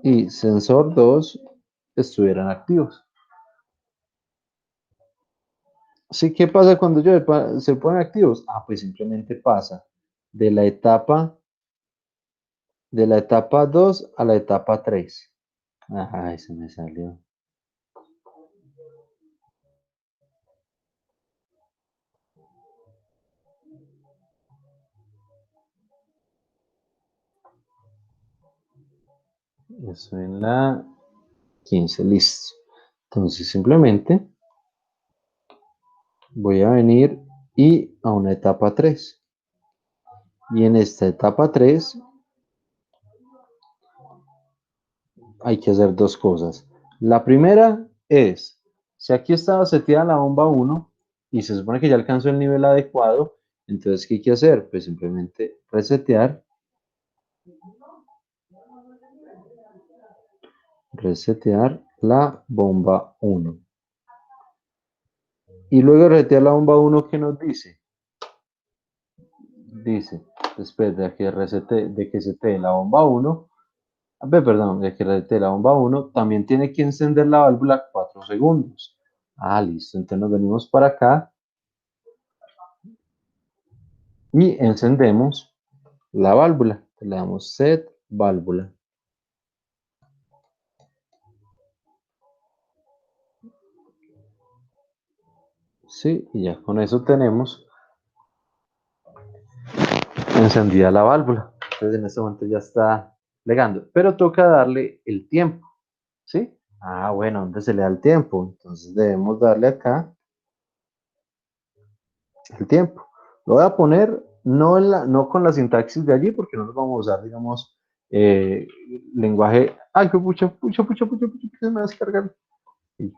y sensor 2 estuvieran activos. ¿Sí? ¿Qué pasa cuando se ponen activos? Pues simplemente pasa de la etapa 2 a la etapa 3. Ese me salió. Eso en la 15, listo. Entonces simplemente voy a venir y a una etapa 3. Y en esta etapa 3 hay que hacer dos cosas. La primera es, si aquí estaba seteada la bomba 1 y se supone que ya alcanzó el nivel adecuado, entonces ¿qué hay que hacer? Pues simplemente resetear la bomba 1. Y luego de resetear la bomba 1, ¿qué nos dice? Dice, después de que setee la bomba 1, perdón, de que resete la bomba 1, también tiene que encender la válvula 4 segundos. Listo, entonces nos venimos para acá y encendemos la válvula. Le damos set válvula. Sí, y ya con eso tenemos encendida la válvula. Entonces en este momento ya está plegando, pero toca darle el tiempo, ¿sí? Bueno, ¿dónde se le da el tiempo? Entonces debemos darle acá el tiempo. Lo voy a poner no con la sintaxis de allí, porque no lo vamos a usar, digamos, lenguaje. ¡Ay, qué pucha, me va a descargar! Y,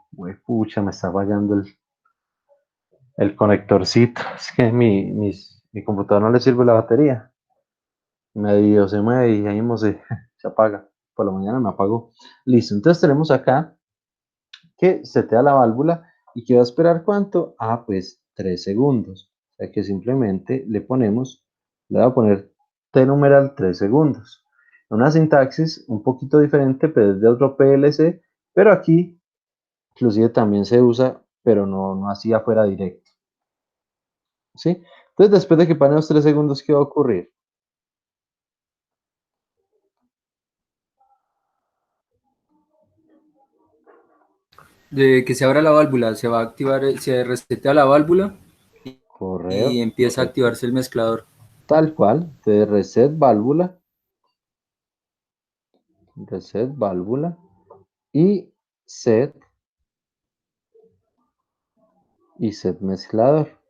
pucha, me está fallando el conectorcito. Es que mi computador no le sirve la batería. Medio se mueve y ahí mismo se apaga. Por la mañana me apagó. Listo, entonces tenemos acá que setea la válvula y que va a esperar ¿cuánto? Pues 3 segundos. O sea que simplemente le voy a poner T numeral 3 segundos. Una sintaxis un poquito diferente, pero es de otro PLC, pero aquí inclusive también se usa, pero no así afuera directo. ¿Sí? Entonces Entonces, después de que pasen los 3 segundos, ¿qué va a ocurrir? De que se abra la válvula, se va a activar, se resetea la válvula y empieza a Correcto. activarse el mezclador. Tal cual. Entonces, reset válvula y set mezclador.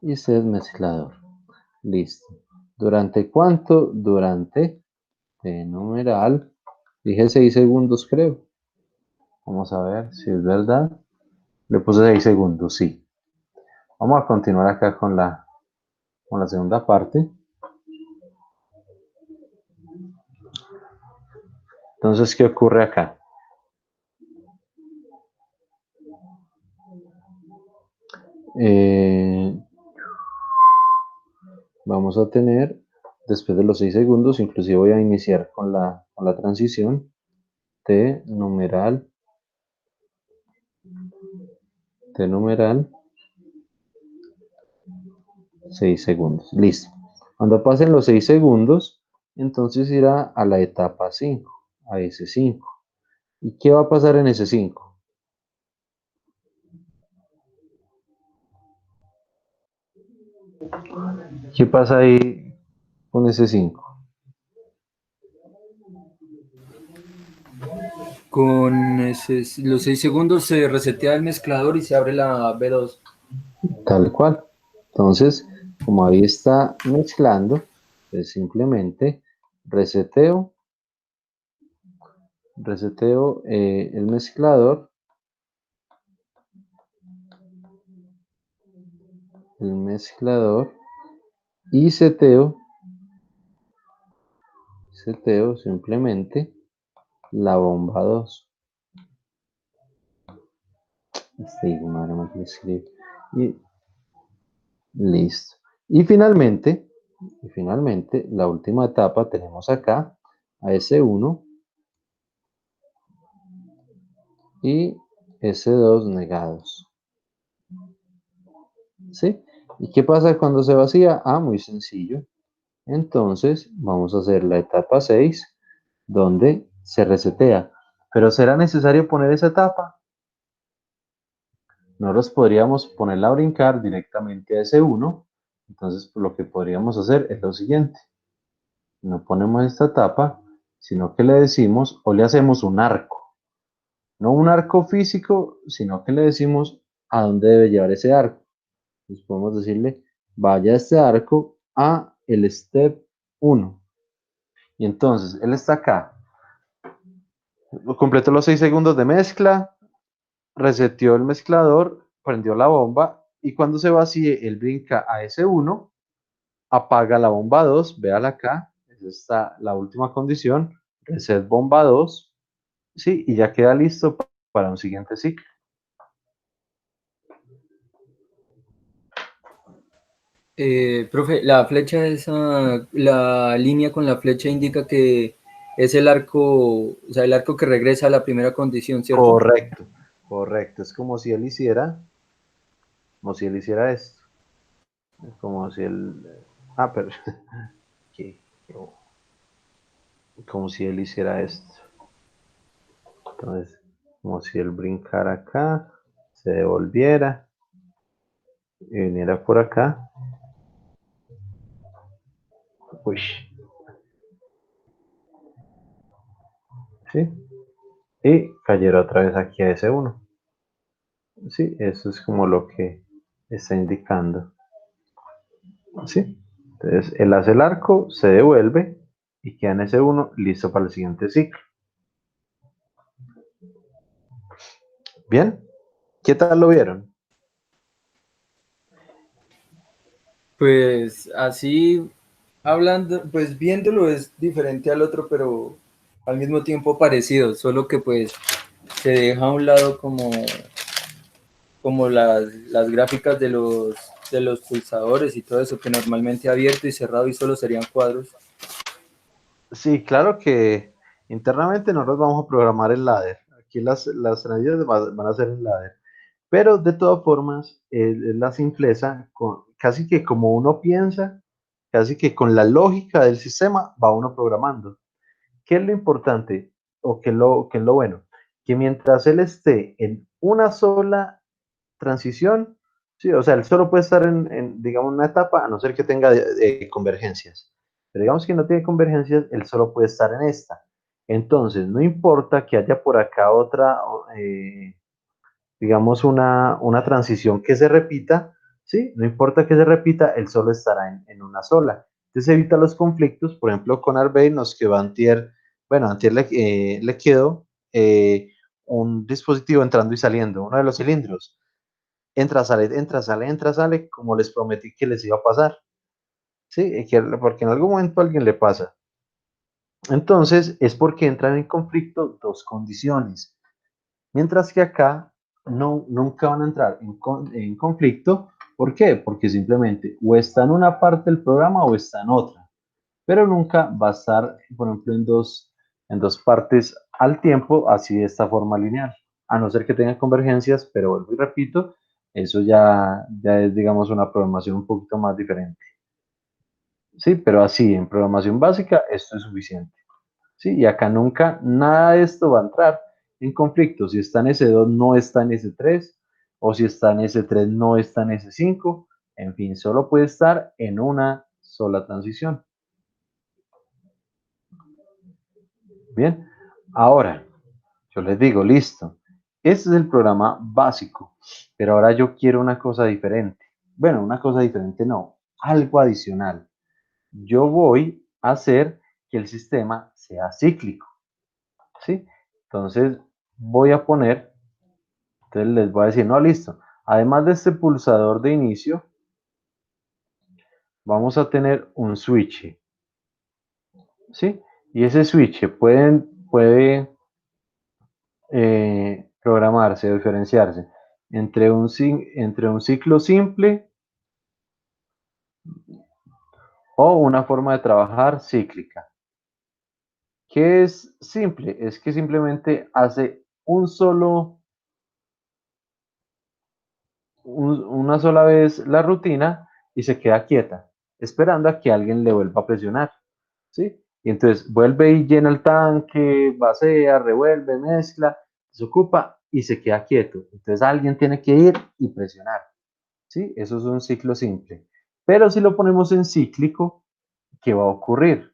Y set mezclador. Listo. ¿Durante cuánto? Durante numeral. Dije 6 segundos, creo. Vamos a ver si es verdad. Le puse 6 segundos, sí. Vamos a continuar acá con la segunda parte. Entonces, ¿qué ocurre acá? Vamos a tener, después de los 6 segundos, inclusive voy a iniciar con la transición T numeral 6 segundos. Listo. Cuando pasen los 6 segundos, entonces irá a la etapa 5, a S5. ¿Y qué va a pasar en S5? ¿Qué pasa ahí con S5? Los 6 segundos se resetea el mezclador y se abre la B2. Tal cual. Entonces, como ahí está mezclando, pues simplemente reseteo el mezclador, y seteo simplemente la bomba 2. Madre mía, que escribe. Y listo. Y finalmente, la última etapa tenemos acá a S1 y S2 negados. ¿Sí? ¿Y qué pasa cuando se vacía? Ah, muy sencillo. Entonces, vamos a hacer la etapa 6, donde se resetea. Pero ¿será necesario poner esa etapa? Nosotros podríamos ponerla a brincar directamente a S1. Entonces, lo que podríamos hacer es lo siguiente. No ponemos esta etapa, sino que le decimos o le hacemos un arco. No un arco físico, sino que le decimos a dónde debe llevar ese arco. Entonces podemos decirle, vaya este arco a el step 1. Y entonces, él está acá. Completó los 6 segundos de mezcla, reseteó el mezclador, prendió la bomba y cuando se vacíe, él brinca a S1, apaga la bomba 2, véala acá, esa está la última condición, reset bomba 2, sí, y ya queda listo para un siguiente ciclo. Profe, la flecha esa, la línea con la flecha indica que es el arco, o sea, el arco que regresa a la primera condición, ¿cierto? Correcto, correcto, es como si él hiciera esto, es como si él, pero, ¿qué? Como si él hiciera esto. Entonces, como si él brincara acá, se devolviera y viniera por acá. Uy, ¿sí? Y cayera otra vez aquí a ese 1. Sí, eso es como lo que está indicando. ¿Sí? Entonces, él hace el arco, se devuelve y queda en ese 1 listo para el siguiente ciclo. ¿Bien? ¿Qué tal lo vieron? Pues así, hablando, pues viéndolo es diferente al otro, pero al mismo tiempo parecido, solo que pues se deja a un lado como las gráficas de los pulsadores y todo eso, que normalmente abierto y cerrado y solo serían cuadros. Sí, claro que internamente nosotros vamos a programar el ladder. Aquí las transiciones van a ser en ladder. Pero de todas formas, es la simpleza, casi que como uno piensa, casi que con la lógica del sistema va uno programando. ¿Qué es lo importante o qué es lo bueno? Que mientras él esté en una sola transición, sí, o sea, él solo puede estar digamos, una etapa, a no ser que tenga convergencias. Pero digamos que no tiene convergencias, él solo puede estar en esta. Entonces, no importa que haya por acá otra, digamos, una transición que se repita, ¿sí? No importa que se repita, él solo estará en una sola. Entonces evita los conflictos, por ejemplo, con Arbey nos quedó antier, bueno, antier le quedó un dispositivo entrando y saliendo, uno de los cilindros. Entra, sale, entra, sale, entra, sale, como les prometí que les iba a pasar, ¿sí? Porque en algún momento a alguien le pasa. Entonces, es porque entran en conflicto dos condiciones. Mientras que acá nunca van a entrar en conflicto. ¿Por qué? Porque simplemente o está en una parte del programa o está en otra. Pero nunca va a estar, por ejemplo, en dos partes al tiempo, así de esta forma lineal. A no ser que tenga convergencias, pero vuelvo y repito, eso ya es, digamos, una programación un poquito más diferente. Sí, pero así, en programación básica, esto es suficiente. ¿Sí? Y acá nunca nada de esto va a entrar en conflicto. Si está en S2, no está en S3, o si está en S3, no está en S5. En fin, solo puede estar en una sola transición. Bien, ahora yo les digo, listo, este es el programa básico, pero ahora yo quiero una cosa diferente. Bueno, una cosa diferente no, algo adicional. Yo voy a hacer que el sistema sea cíclico. ¿Sí? Entonces voy a poner, entonces les voy a decir, no, listo. Además de este pulsador de inicio, vamos a tener un switch, ¿sí? Y ese switch puede programarse, diferenciarse entre un ciclo simple o una forma de trabajar cíclica. ¿Qué es simple? Es que simplemente hace una sola vez la rutina y se queda quieta, esperando a que alguien le vuelva a presionar, ¿sí? Y entonces vuelve y llena el tanque, vacía, revuelve, mezcla, se ocupa y se queda quieto. Entonces alguien tiene que ir y presionar, ¿sí? Eso es un ciclo simple. Pero si lo ponemos en cíclico, ¿qué va a ocurrir?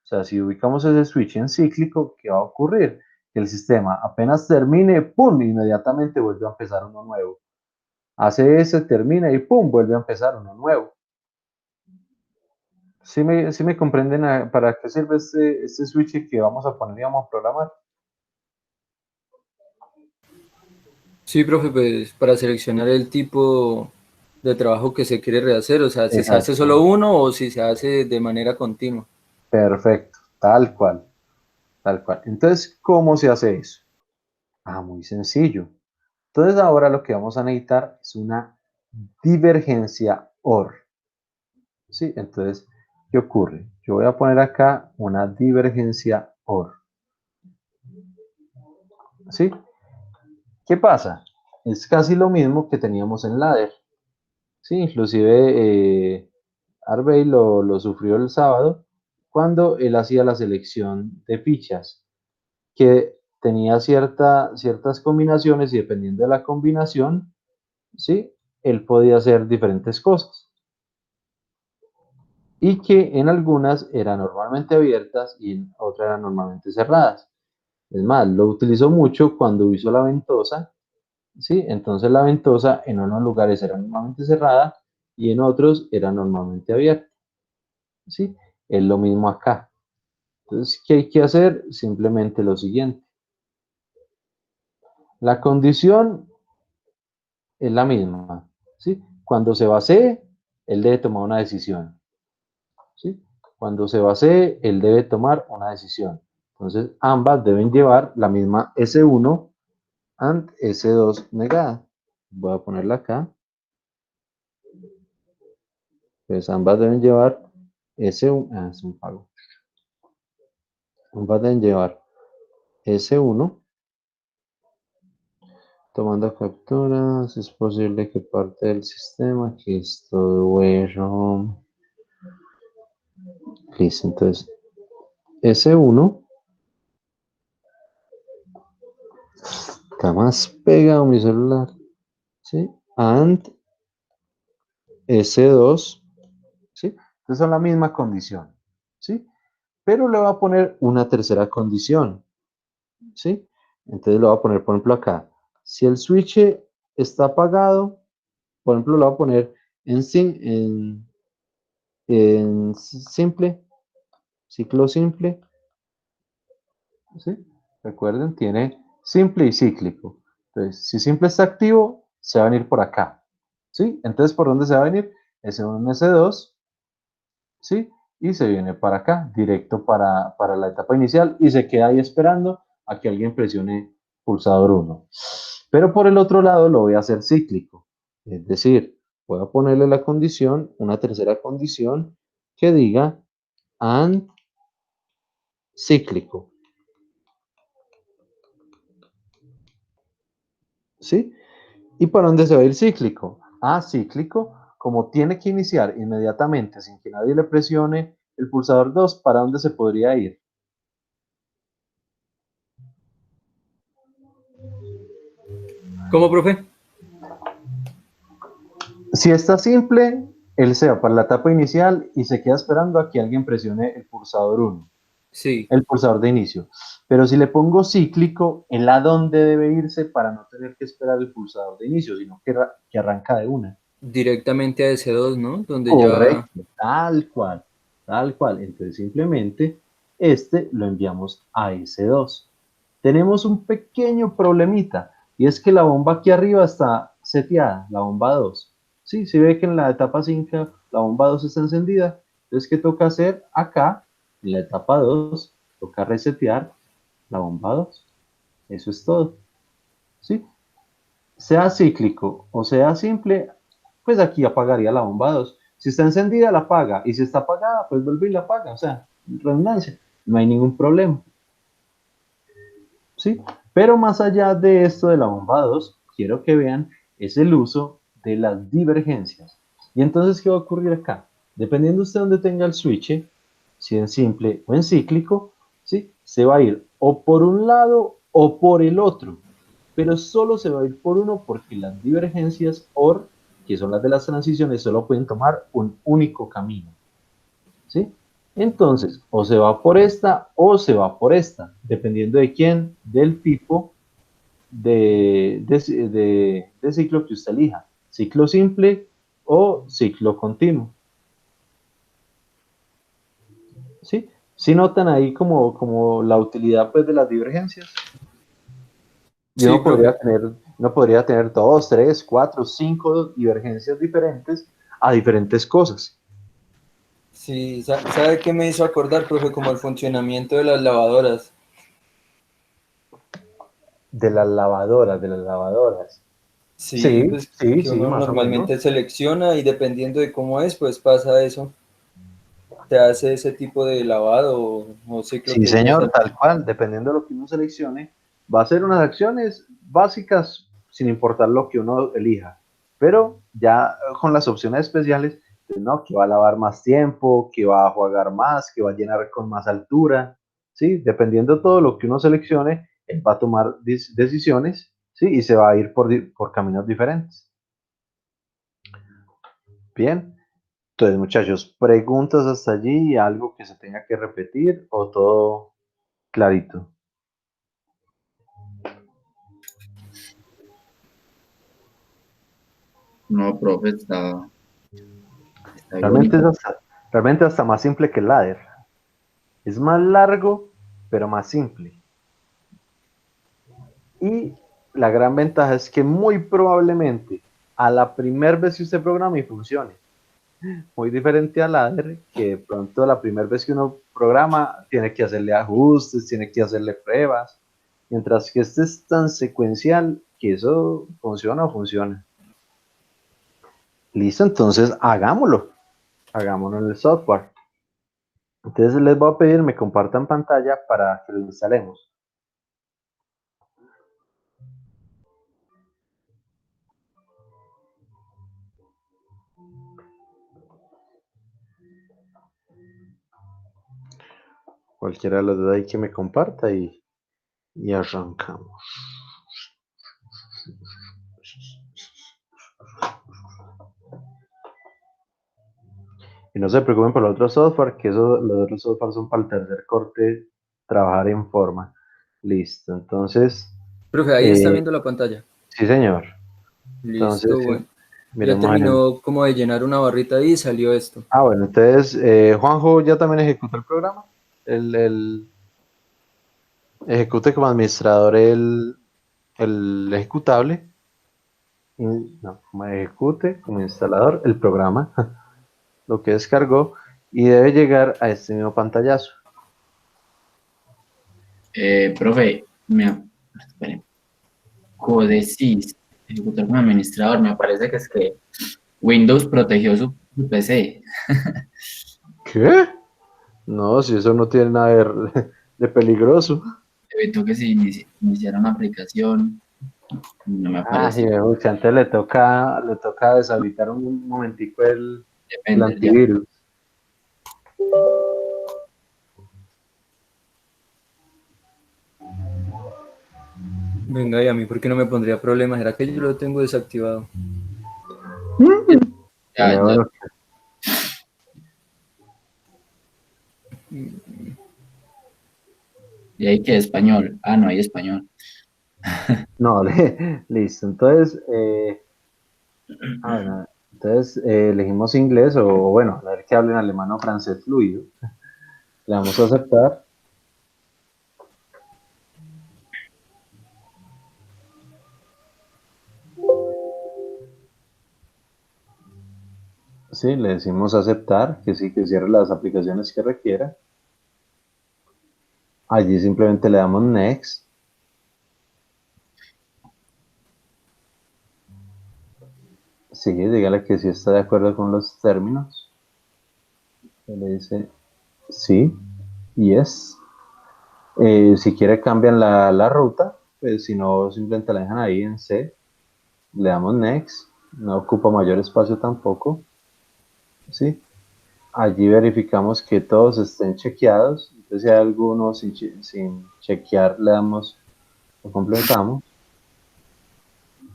O sea, si ubicamos ese switch en cíclico, ¿qué va a ocurrir? Que el sistema apenas termine, ¡pum!, inmediatamente vuelve a empezar uno nuevo. Hace ese, termina y ¡pum!, vuelve a empezar uno nuevo. ¿Sí me comprenden para qué sirve este switch que vamos a poner y vamos a programar? Sí, profe, pues para seleccionar el tipo de trabajo que se quiere rehacer, o sea, si se hace solo Exacto. uno o si se hace de manera continua. Perfecto. Tal cual. Tal cual. Entonces, ¿cómo se hace eso? Ah, muy sencillo. Entonces, ahora lo que vamos a necesitar es una divergencia OR. ¿Sí? Entonces, ¿qué ocurre? Yo voy a poner acá una divergencia OR. ¿Sí? ¿Qué pasa? Es casi lo mismo que teníamos en ladder. Sí, inclusive Harvey lo sufrió el sábado cuando él hacía la selección de fichas, que tenía ciertas combinaciones y dependiendo de la combinación, ¿sí? Él podía hacer diferentes cosas y que en algunas eran normalmente abiertas y en otras eran normalmente cerradas. Es más, lo utilizó mucho cuando hizo la ventosa. ¿Sí? Entonces la ventosa en unos lugares era normalmente cerrada y en otros era normalmente abierta, ¿sí? Es lo mismo acá. Entonces, ¿qué hay que hacer? Simplemente lo siguiente. La condición es la misma, ¿sí? Cuando se vacíe, él debe tomar una decisión, ¿sí? Cuando se vacíe, él debe tomar una decisión. Entonces, ambas deben llevar la misma S1 and S2 negada. Voy a ponerla acá. Pues ambas deben llevar S1, es un pago. Ambas deben llevar S1 Tomando capturas, es posible que parte del sistema, que es todo bueno. Listo, entonces S1 está más pegado mi celular, ¿sí? And S2, ¿sí? Entonces son la misma condición, ¿sí? Pero le voy a poner una tercera condición, ¿sí? Entonces lo voy a poner, por ejemplo, acá. Si el switch está apagado, por ejemplo, lo voy a poner en simple, ciclo simple, ¿sí? Recuerden, tiene simple y cíclico. Entonces, si simple está activo, se va a venir por acá, ¿sí? Entonces, ¿por dónde se va a venir? S1, S2, ¿sí? Y se viene para acá, directo para la etapa inicial y se queda ahí esperando a que alguien presione pulsador 1. Pero por el otro lado lo voy a hacer cíclico, es decir, voy a ponerle la condición, una tercera condición que diga and cíclico, ¿sí? ¿Y para dónde se va a ir cíclico? Ah, cíclico, como tiene que iniciar inmediatamente sin que nadie le presione el pulsador 2, ¿para dónde se podría ir? ¿Cómo, profe? Si está simple, él se va para la etapa inicial y se queda esperando a que alguien presione el pulsador 1, Sí, el pulsador de inicio. Pero si le pongo cíclico, ¿él a dónde debe irse para no tener que esperar el pulsador de inicio, sino que arranca de una? directamente a S2, ¿no? Donde ya... Correcto, tal cual, tal cual. Entonces simplemente este lo enviamos a S2. Tenemos un pequeño problemita y es que la bomba aquí arriba está seteada, la bomba 2. Sí, se ve que en la etapa 5 la bomba 2 está encendida. Entonces, ¿qué toca hacer acá? En la etapa 2 toca resetear la bomba 2. Eso es todo. ¿Sí? Sea cíclico o sea simple, pues aquí apagaría la bomba 2. Si está encendida, la apaga. Y si está apagada, pues vuelve y la apaga. O sea, redundancia. No hay ningún problema. ¿Sí? Pero más allá de esto de la bomba 2, quiero que vean es el uso de las divergencias. Y entonces, ¿qué va a ocurrir acá? Dependiendo usted dónde tenga el switch, si en simple o en cíclico, ¿sí? Se va a ir o por un lado o por el otro, pero solo se va a ir por uno porque las divergencias OR, que son las de las transiciones, solo pueden tomar un único camino, ¿sí? Entonces, o se va por esta o se va por esta, dependiendo de quién, del tipo de ciclo que usted elija, ciclo simple o ciclo continuo, ¿sí? ¿Sí notan ahí como la utilidad pues de las divergencias? Y Sí, profe. uno podría tener dos, tres, cuatro, cinco divergencias diferentes a diferentes cosas. Sí, ¿sabe qué me hizo acordar, profe? Como el funcionamiento de las lavadoras. De las lavadoras. Sí, Sí, pues sí, que sí, uno más o normalmente menos. selecciona y dependiendo de cómo es, pues pasa eso. Te hace ese tipo de lavado o ciclo Sí, que digas. señor, tal cual, dependiendo de lo que uno seleccione, va a hacer unas acciones básicas sin importar lo que uno elija. Pero ya con las opciones especiales, pues, ¿no? Que va a lavar más tiempo, que va a jugar más, que va a llenar con más altura, ¿sí? Dependiendo de todo lo que uno seleccione, él va a tomar decisiones, ¿sí? Y se va a ir por caminos diferentes. Bien, entonces muchachos, preguntas hasta allí, algo que se tenga que repetir o todo clarito. No, profe, está Realmente bonito. realmente hasta más simple que el ladder. Es más largo, pero más simple. Y la gran ventaja es que muy probablemente a la primera vez que usted programa y funcione. Muy diferente al ladder, que de pronto la primera vez que uno programa tiene que hacerle ajustes, tiene que hacerle pruebas. Mientras que este es tan secuencial que eso funciona o funciona. Listo, entonces hagámoslo. Hagámoslo en el software. Entonces les voy a pedir me compartan pantalla para que lo instalemos. Cualquiera de los dos ahí que me comparta y arrancamos. Y no se preocupen por el otro software, que eso, los otros software son para el tercer corte, trabajar en forma. Listo, entonces, Profe, ahí está eh, viendo la pantalla. sí señor. Entonces, Listo, bueno. Ya miremos en el... terminó como de llenar una barrita ahí y salió esto. Ah, bueno, entonces, Juanjo ya también ejecutó el programa. El ejecute como administrador el ejecutable. No, como ejecute como instalador el programa, lo que descargó, y debe llegar a este mismo pantallazo. Profe, espere, Codesys, ejecutar como administrador, me parece que es que Windows protegió su PC. ¿Qué? No, si eso no tiene nada de peligroso. Evitó que se iniciara una aplicación, no me Ah, sí, apareció. antes le toca deshabilitar un momentico el Depende, ya. antivirus. Venga, y a mí, ¿por qué no me pondría problemas? ¿Será que yo lo tengo desactivado? Sería Ya. bueno. Y ahí que español. Ah, no hay español. No, listo. Entonces, bueno, entonces elegimos inglés o bueno, a ver que hablen alemán o francés fluido. Le vamos a aceptar. Sí, le decimos aceptar, que sí, que cierre las aplicaciones que requiera. Allí simplemente le damos next. Sí, dígale que sí está de acuerdo con los términos. Le dice sí, yes. Si quiere cambian la ruta, pues si no, simplemente la dejan ahí en C. Le damos next. No ocupa mayor espacio tampoco. Sí. Allí verificamos que todos estén chequeados. Entonces, si hay alguno sin chequear, le damos, lo completamos.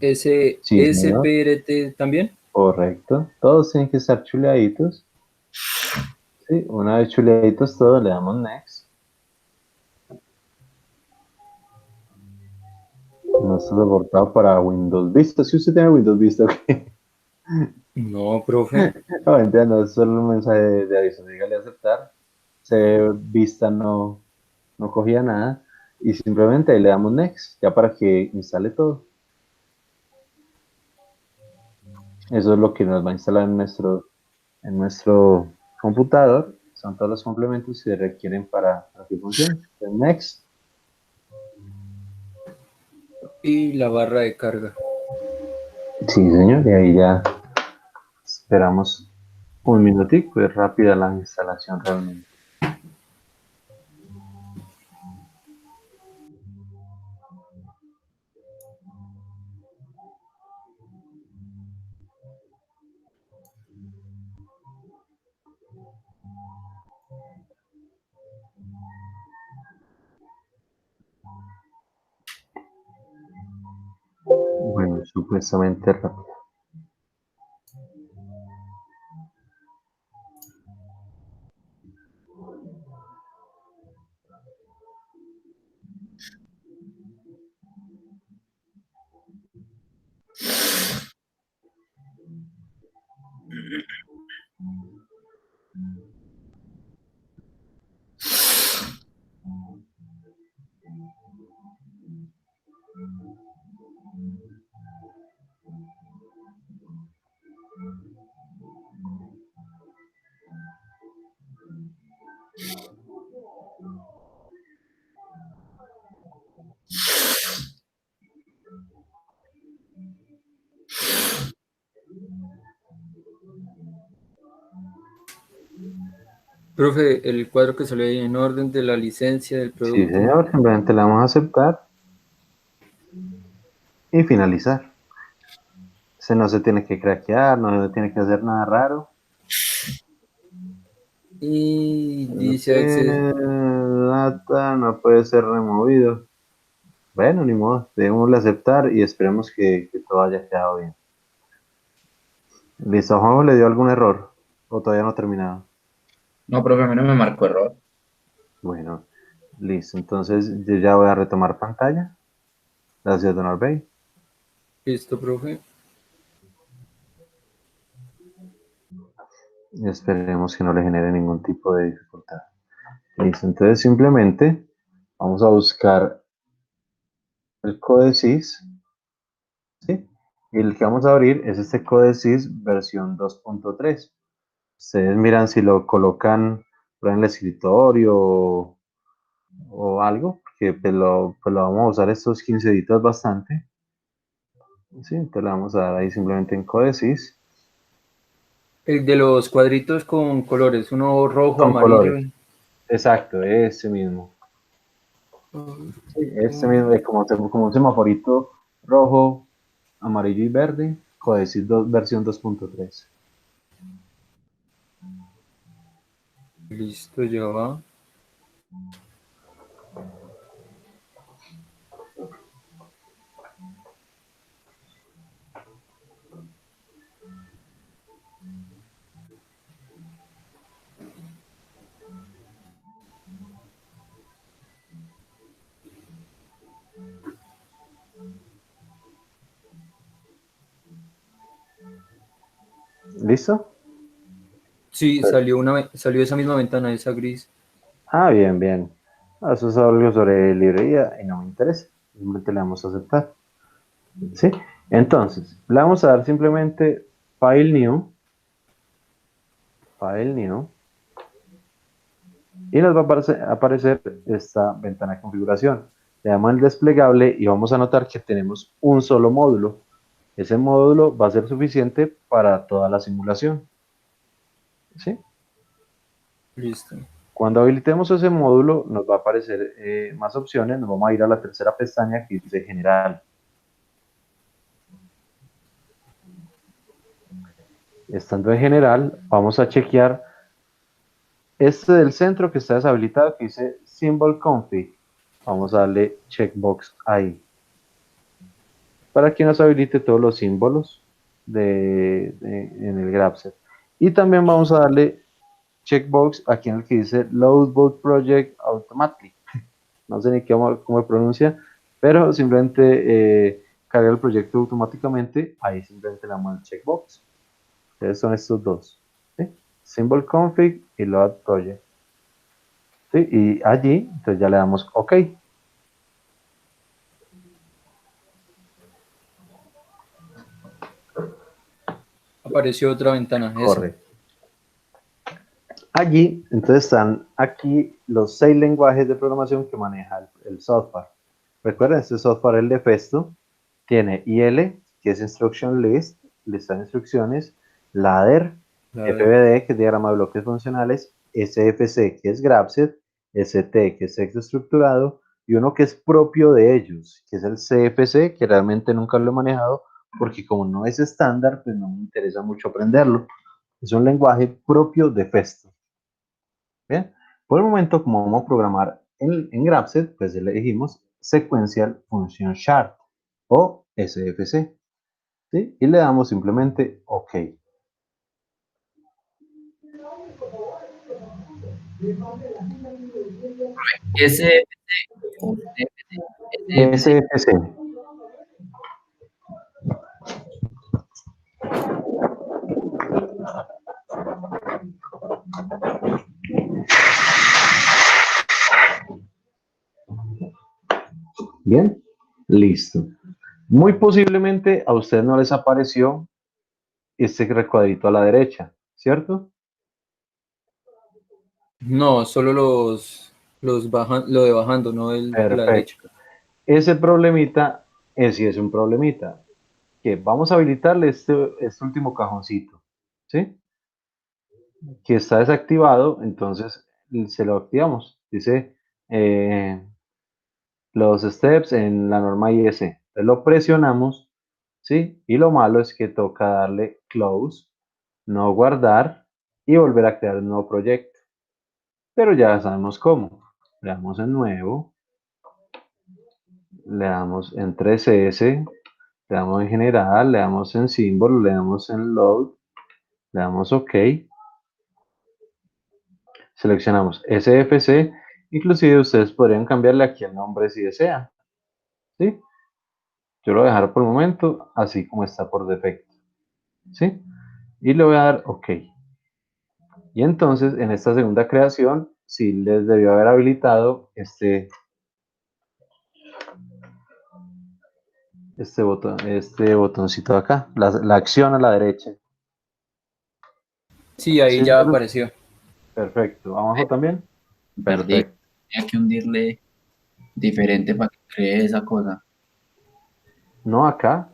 Sí, señor. SPRT también. Correcto. Todos tienen que estar chuleaditos. Sí, una vez chuleaditos todos, le damos next. No está soportado para Windows Vista. Si usted tiene Windows Vista, ok. No, profe. No, mentira, no es solo un mensaje de aviso. Dígale aceptar. Se Vista no cogía nada. Y simplemente ahí le damos next, ya para que instale todo. Eso es lo que nos va a instalar en nuestro computador. Son todos los complementos que se requieren para que funcione. Next. Y la barra de carga. Sí, señor, y ahí ya esperamos un minutico. Es rápida la instalación realmente. Bueno, supuestamente rápida. Profe, el cuadro que salió ahí en orden de la licencia del Sí, producto. señor, simplemente le vamos a aceptar y finalizar. No se tiene que craquear, no se tiene que hacer nada raro. Y dice acceso. Data no puede ser removido. Bueno, ni modo, debemosle aceptar y esperemos que todo haya quedado bien. ¿Listo? ¿Juanjo le dio algún error? ¿O todavía no ha terminado? No, profe, a mí no me marcó error. Bueno, listo. Entonces yo ya voy a retomar pantalla. Gracias, don Arbey. Listo, profe. Y esperemos que no le genere ningún tipo de dificultad. Listo, entonces simplemente vamos a buscar el Codesys, ¿sí? Y el que vamos a abrir es este Codesys versión 2.3. Ustedes miran si lo colocan por en el escritorio o algo, que pues lo vamos a usar estos 15 días bastante. Sí, entonces le vamos a dar ahí simplemente en Codesys El de los cuadritos con colores, uno rojo, con amarillo. colores. Exacto, ese mismo. Sí, este mismo, como un semaforito rojo, amarillo y verde, Codesys versión 2.3. Listo, ya va. ¿Listo? Sí, salió esa misma ventana, esa gris. Ah, bien, bien. Eso es algo sobre librería y no me interesa. Simplemente le damos a aceptar. ¿Sí? Entonces, le vamos a dar simplemente File New, File New, y nos va a aparecer esta ventana de configuración. Le damos el desplegable y vamos a notar que tenemos un solo módulo. Ese módulo va a ser suficiente para toda la simulación. ¿Sí? Listo. Cuando habilitemos ese módulo, nos va a aparecer más opciones. Nos vamos a ir a la tercera pestaña que dice General. Estando en General, vamos a chequear este del centro que está deshabilitado, que dice Symbol Config. Vamos a darle checkbox ahí. Para que nos habilite todos los símbolos en el GrabSet. Y también vamos a darle checkbox aquí en el que dice Load Boot Project Automatically. No sé ni cómo pronuncia, pero simplemente carga el proyecto automáticamente. Ahí simplemente le damos el checkbox. Entonces son estos dos. ¿Sí? Symbol Config y Load Project. ¿Sí? Y allí, entonces ya le damos OK. Apareció otra ventana, esa. Correcto. Allí, entonces están aquí los 6 lenguajes de programación que maneja el software. Recuerden, este software, el de Festo, tiene IL, que es Instruction List, lista de instrucciones, Ladder, FBD, que es diagrama de bloques funcionales, SFC, que es Grapset, ST, que es texto estructurado, y uno que es propio de ellos, que es el CFC, que realmente nunca lo he manejado, porque como no es estándar, pues no me interesa mucho aprenderlo. Es un lenguaje propio de Festo. Bien, por el momento, como vamos a programar en Grapset, pues elegimos Sequential Function Chart o SFC, ¿sí? Y le damos simplemente OK. Ese, ese, SFC. Bien, listo. Muy posiblemente a ustedes no les apareció este recuadrito a la derecha, ¿cierto? No, solo lo de bajando, no el de la derecha. Perfecto. Ese problemita, sí es un problemita, que vamos a habilitarle este último cajoncito, ¿sí? Que está desactivado, entonces se lo activamos. Dice los steps en la norma IS. Entonces lo presionamos, ¿sí? Y lo malo es que toca darle close, no guardar y volver a crear un nuevo proyecto. pero ya sabemos cómo. Le damos en nuevo, le damos en 3S, le damos en general, le damos en símbolo, le damos en load, le damos OK, seleccionamos SFC, inclusive ustedes podrían cambiarle aquí el nombre si desean, ¿sí? Yo lo voy a dejar por el momento así como está por defecto, ¿sí? Y le voy a dar OK. Y entonces en esta segunda creación, sí les debió haber habilitado este botoncito de acá, la acción a la derecha. Sí, ahí ¿Sí? ya apareció. Perfecto. ¿Abajo también? Perdí. Perfecto. Tenía que hundirle diferente para que cree esa cosa. No acá.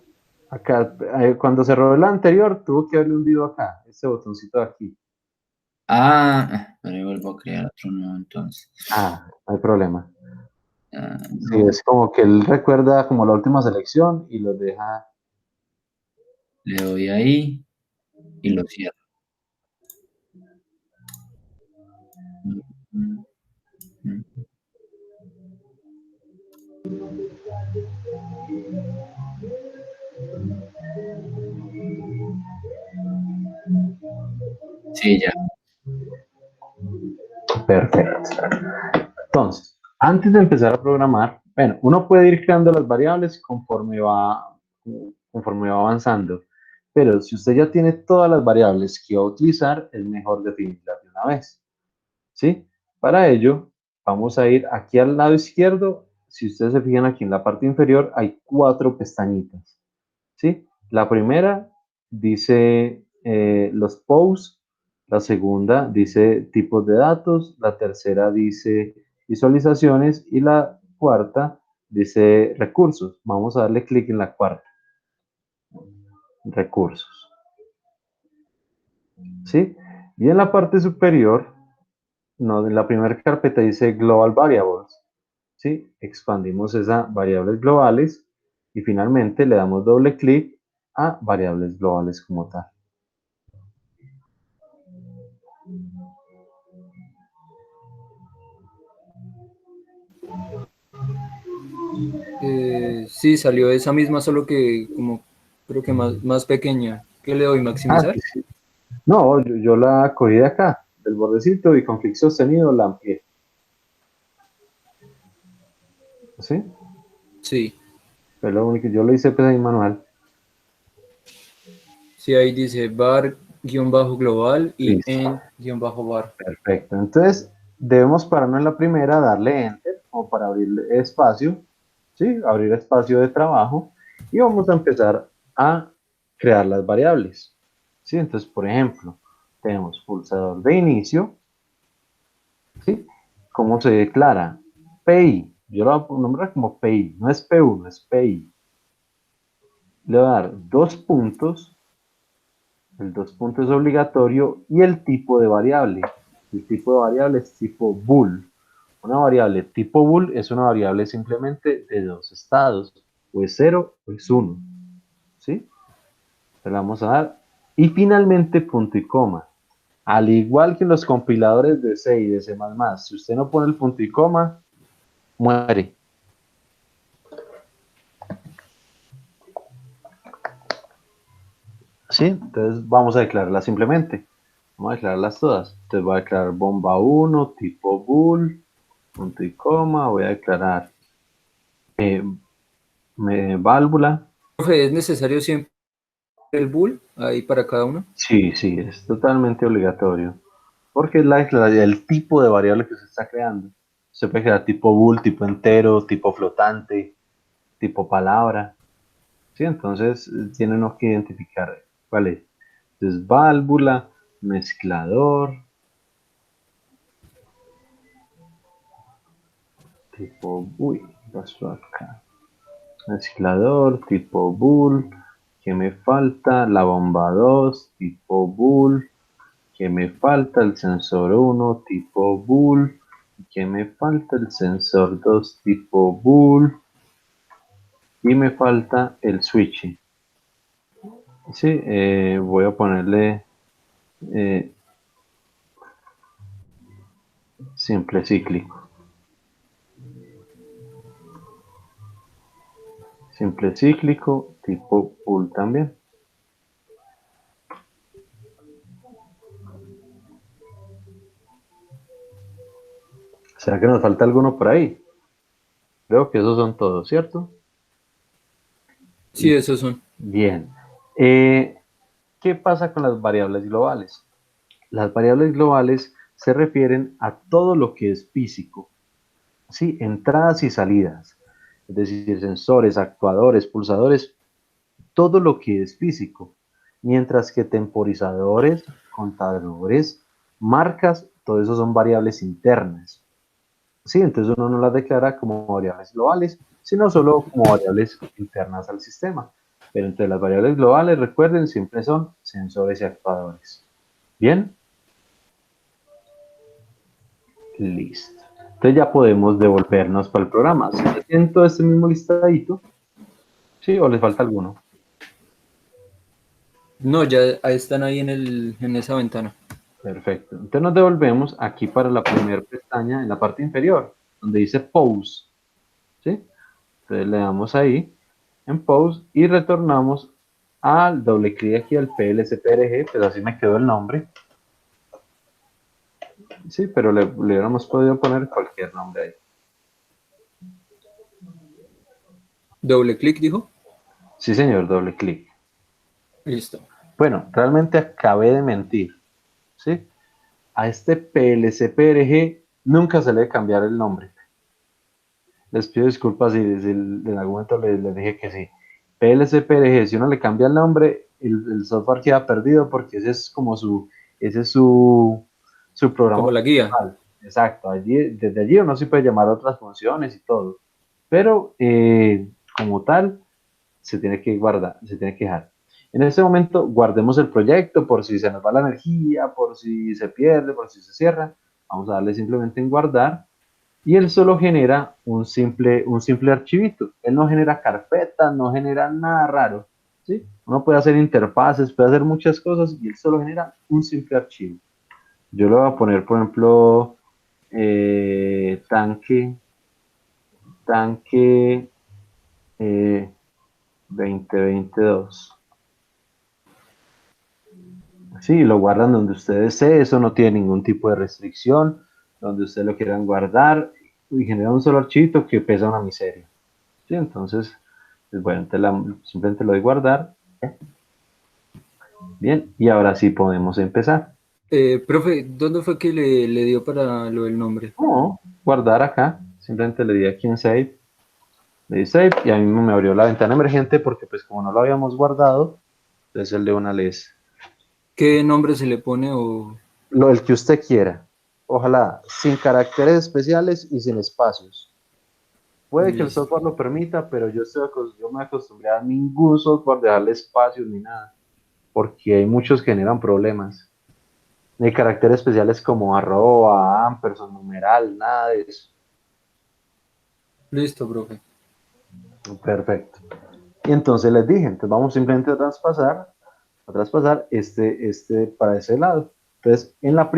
Acá, cuando cerró el anterior, tuvo que haberle hundido acá, este botoncito de aquí. Pero vuelvo a crear otro nuevo entonces. Ah, no hay problema. Sí, No, es como que él recuerda como la última selección y lo deja. le doy ahí y lo cierro. Mm, mm. Sí, ya. Perfecto. Entonces, antes de empezar a programar, bueno, uno puede ir creando las variables conforme va avanzando, pero si usted ya tiene todas las variables que va a utilizar, es mejor definirlas de una vez, ¿sí? Para ello, vamos a ir aquí al lado izquierdo. Si ustedes se fijan aquí en la parte inferior, hay 4 pestañitas, ¿sí? La primera dice los posts, la segunda dice tipos de datos, la tercera dice visualizaciones y la cuarta dice recursos. Vamos a darle clic en la cuarta, recursos, ¿sí? Y en la parte superior, no, en la primera carpeta dice global variables, ¿sí? Expandimos esas variables globales y finalmente le damos doble clic a variables globales como tal. Sí, salió esa misma, solo que como creo que más pequeña. ¿Qué le doy? Ah, ¿Maximizar? sí, sí. No, yo la cogí de acá, del bordecito y con clic sostenido la amplié. ¿Sí? Sí, Fue lo único que yo lo hice pues ahí manual. sí, ahí dice bar-global y Listo, en-bar. perfecto. Entonces, debemos pararnos en la primera, darle Enter, como para abrir espacio, ¿sí? Abrir espacio de trabajo. Y vamos a empezar a crear las variables. ¿Sí? Entonces, por ejemplo, tenemos pulsador de inicio, ¿sí? ¿Cómo se declara? PI. Yo lo voy a nombrar como PI, no es P1, es PI. Le voy a dar 2 puntos, el 2 puntos es obligatorio, y el tipo de variable. El tipo de variable es tipo bool. Una variable tipo bool es una variable simplemente de 2 estados, o es 0 o es 1. ¿Sí? Le vamos a dar. Y finalmente punto y coma. Al igual que los compiladores de C y de C++, si usted no pone el punto y coma, muere. ¿Sí? Entonces vamos a declararlas simplemente. Vamos a declararlas todas. Entonces voy a declarar bomba 1, tipo bool, punto y coma. Voy a declarar eh, válvula. Profe, ¿es necesario siempre el bool ahí para cada uno? Sí, sí, es totalmente obligatorio. Porque es el tipo de variable que se está creando. Se puede crear tipo bool, tipo entero, tipo flotante, tipo palabra. ¿Sí? Entonces tiene uno que identificar cuál es. Entonces válvula, mezclador, tipo, uy, ¿qué pasó acá? Mezclador, tipo bool, que me falta, la bomba 2 tipo bool, que me falta el sensor 1 tipo bool, que me falta el sensor 2 tipo bool, y me falta el switch. Sí, voy a ponerle, eh, simple cíclico. Simple cíclico, tipo pool también. ¿Será que nos falta alguno por ahí? Creo que esos son todos, ¿cierto? Sí, esos son. Bien. ¿Qué pasa con las variables globales? Las variables globales se refieren a todo lo que es físico, ¿sí? Entradas y salidas, es decir, sensores, actuadores, pulsadores, todo lo que es físico, mientras que temporizadores, contadores, marcas, todo eso son variables internas. Sí, entonces uno no las declara como variables globales, sino solo como variables internas al sistema. Pero entre las variables globales, recuerden, siempre son sensores y actuadores. ¿Bien? Listo. Entonces ya podemos devolvernos para el programa. ¿Sí tienen todo este mismo listadito? ¿Sí? ¿O les falta alguno? No, ya están ahí en esa ventana. Perfecto. Entonces nos devolvemos aquí para la primera pestaña en la parte inferior, donde dice Pause. ¿Sí? Entonces le damos ahí en Pause y retornamos al doble clic aquí al PLCPRG, pues así me quedó el nombre. Sí, pero le hubiéramos podido poner cualquier nombre ahí. Doble clic, dijo. Sí, señor, doble clic. Listo. Bueno, realmente acabé de mentir. ¿Sí? A este PLCPRG nunca se le debe cambiar el nombre. Les pido disculpas si en algún momento les dije que sí. PLCPRG, si uno le cambia el nombre, el software queda perdido porque ese es su programa Como la guía. principal. Exacto, desde allí uno sí puede llamar a otras funciones y todo. Pero como tal, se tiene que guardar, se tiene que dejar. En este momento guardemos el proyecto por si se nos va la energía, por si se pierde, por si se cierra. Vamos a darle simplemente en guardar y él solo genera un simple archivito. Él no genera carpetas, no genera nada raro. ¿Sí? Uno puede hacer interfaces, puede hacer muchas cosas y él solo genera un simple archivo. Yo le voy a poner, por ejemplo, tanque 2022. Sí, lo guardan donde usted desee, eso no tiene ningún tipo de restricción, donde ustedes lo quieran guardar y genera un solo archivito que pesa una miseria. Sí, entonces, pues bueno, simplemente lo doy guardar. Bien, y ahora sí podemos empezar. Profe, ¿dónde fue que le dio para lo del nombre? No, guardar acá, simplemente le di aquí en Save, le di Save y a mí me abrió la ventana emergente porque pues como no lo habíamos guardado, entonces el de una les ¿Qué nombre se le pone o el que usted quiera. Ojalá sin caracteres especiales y sin espacios. Puede que el listo? software lo permita, pero yo me acostumbré a ningún software dejarle espacios ni nada, porque hay muchos que generan problemas. Ni caracteres especiales como arroba, ampersand, numeral, nada de eso. Listo, profe. Perfecto. Y entonces les dije, entonces vamos simplemente a traspasar este para ese lado. Entonces, en el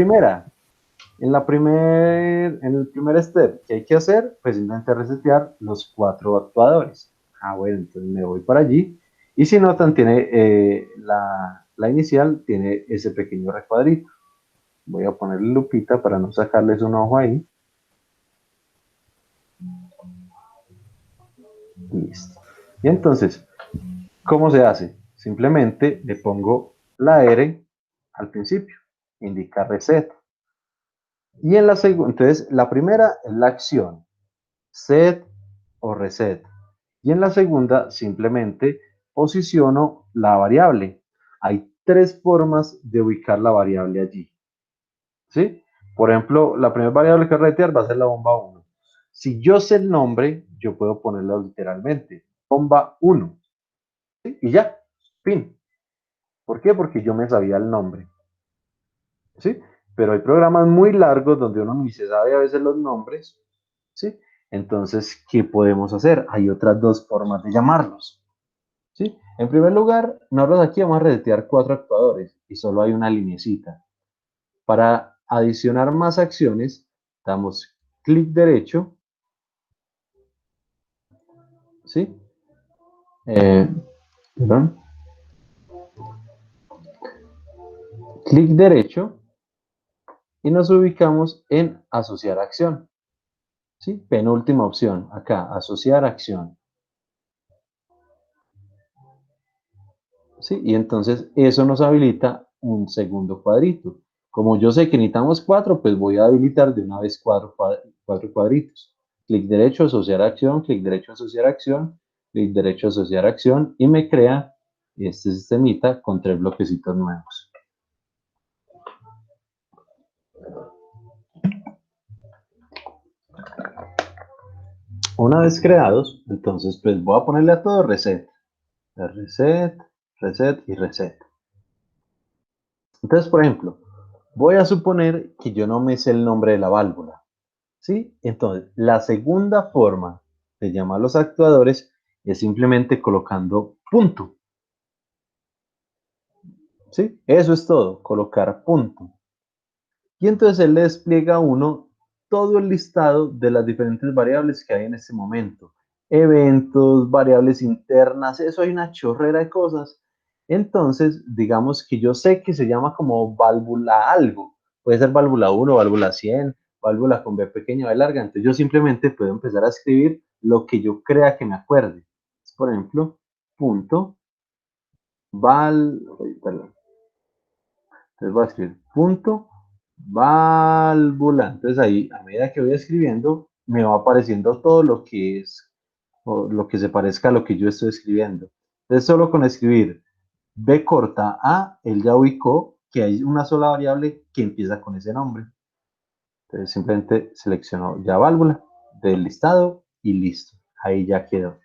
primer step que hay que hacer, pues simplemente resetear los 4 actuadores. Ah, bueno, entonces me voy para allí. Y si notan, tiene la inicial, tiene ese pequeño recuadrito. Voy a ponerle lupita para no sacarles un ojo ahí. Listo. Y entonces, ¿cómo se hace? Simplemente le pongo la R al principio, indica reset. Y en la segunda, entonces la primera es la acción, set o reset. Y en la segunda simplemente posiciono la variable. Hay 3 formas de ubicar la variable allí. ¿Sí? Por ejemplo, la primera variable que voy a resetear va a ser la bomba 1. Si yo sé el nombre, yo puedo ponerlo literalmente, bomba 1. ¿Sí? Y ya, fin. ¿Por qué? Porque yo me sabía el nombre. ¿Sí? Pero hay programas muy largos donde uno ni se sabe a veces los nombres. ¿Sí? Entonces, ¿qué podemos hacer? Hay otras 2 formas de llamarlos. ¿Sí? En primer lugar, nosotros aquí vamos a resetear 4 actuadores y solo hay una linecita. Para adicionar más acciones, damos clic derecho, ¿sí? Perdón. Clic derecho y nos ubicamos en asociar acción, ¿sí? Penúltima opción, acá, asociar acción, ¿sí? Y entonces eso nos habilita un segundo cuadrito. Como yo sé que necesitamos 4, pues voy a habilitar de una vez cuatro cuadritos. Clic derecho, asociar acción, clic derecho, asociar acción, clic derecho, asociar acción, y me crea este sistemita con 3 bloquecitos nuevos. Una vez creados, entonces pues voy a ponerle a todo reset. Reset, reset y reset. Entonces, por ejemplo, voy a suponer que yo no me sé el nombre de la válvula, ¿sí? Entonces, la segunda forma de llamar a los actuadores es simplemente colocando punto, ¿sí? Eso es todo, colocar punto. Y entonces él le despliega a uno todo el listado de las diferentes variables que hay en este momento. Eventos, variables internas, eso hay una chorrera de cosas. Entonces, digamos que yo sé que se llama como válvula algo. Puede ser válvula 1, válvula 100, válvula con B pequeña, B larga. Entonces yo simplemente puedo empezar a escribir lo que yo crea que me acuerde. Por ejemplo, punto, perdón. Entonces voy a escribir punto, válvula. Entonces ahí, a medida que voy escribiendo, me va apareciendo todo lo que es, o lo que se parezca a lo que yo estoy escribiendo. Entonces solo con escribir B corta A, él ya ubicó que hay una sola variable que empieza con ese nombre. Entonces simplemente selecciono ya válvula del listado y listo. Ahí ya quedó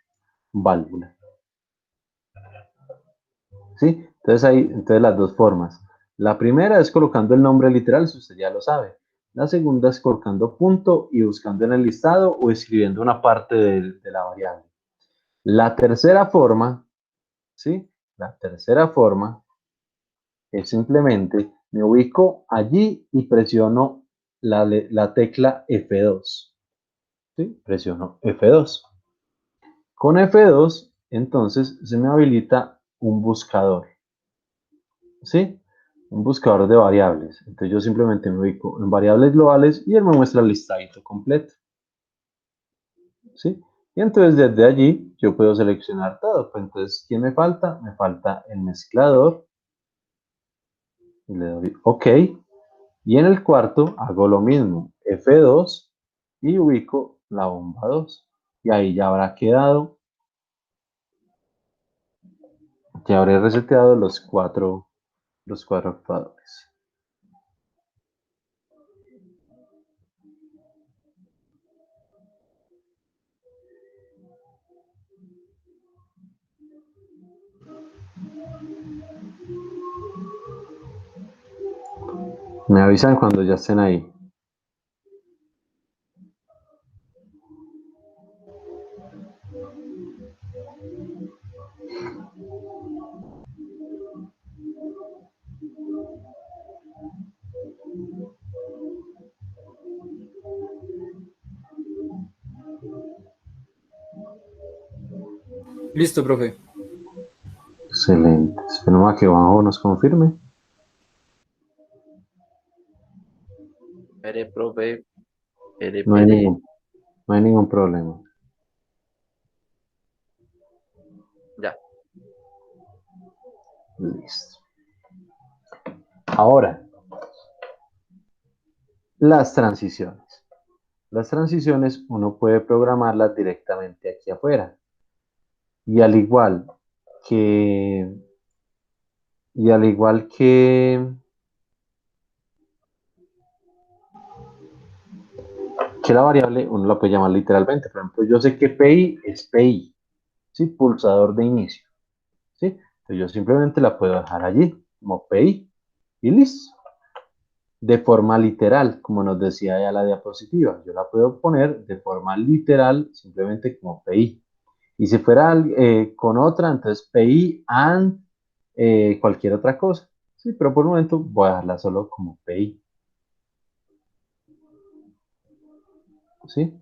válvula. ¿Sí? Entonces las dos formas. La primera es colocando el nombre literal, si usted ya lo sabe. La segunda es colocando punto y buscando en el listado o escribiendo una parte de la variable. La tercera forma, ¿sí? La tercera forma es simplemente me ubico allí y presiono la tecla F2. ¿Sí? Presiono F2. Con F2, entonces se me habilita un buscador. ¿Sí? Un buscador de variables. Entonces yo simplemente me ubico en variables globales y él me muestra el listadito completo. ¿Sí? Y entonces desde allí yo puedo seleccionar todo. Pues entonces, ¿quién me falta? Me falta el mezclador. Y le doy OK. Y en el cuarto hago lo mismo. F2 y ubico la bomba 2. Y ahí ya habrá quedado. Ya habré reseteado los cuatro actuadores. Me avisan cuando ya estén ahí. Listo, profe. Excelente. Esperemos a que Juanjo nos confirme. Pere, profe, pere, No hay pere. no hay ningún problema. Ya. Listo. Ahora, las transiciones. Las transiciones uno puede programarlas directamente aquí afuera. Y al igual que, y al igual que la variable, uno la puede llamar literalmente. Por ejemplo, yo sé que PI es PI, ¿sí? Pulsador de inicio, ¿sí? Entonces yo simplemente la puedo dejar allí como PI y listo. De forma literal, como nos decía ya la diapositiva. Yo la puedo poner de forma literal, simplemente como PI. Y si fuera con otra, entonces PI and cualquier otra cosa. Sí, pero por el momento voy a dejarla solo como PI. ¿sí?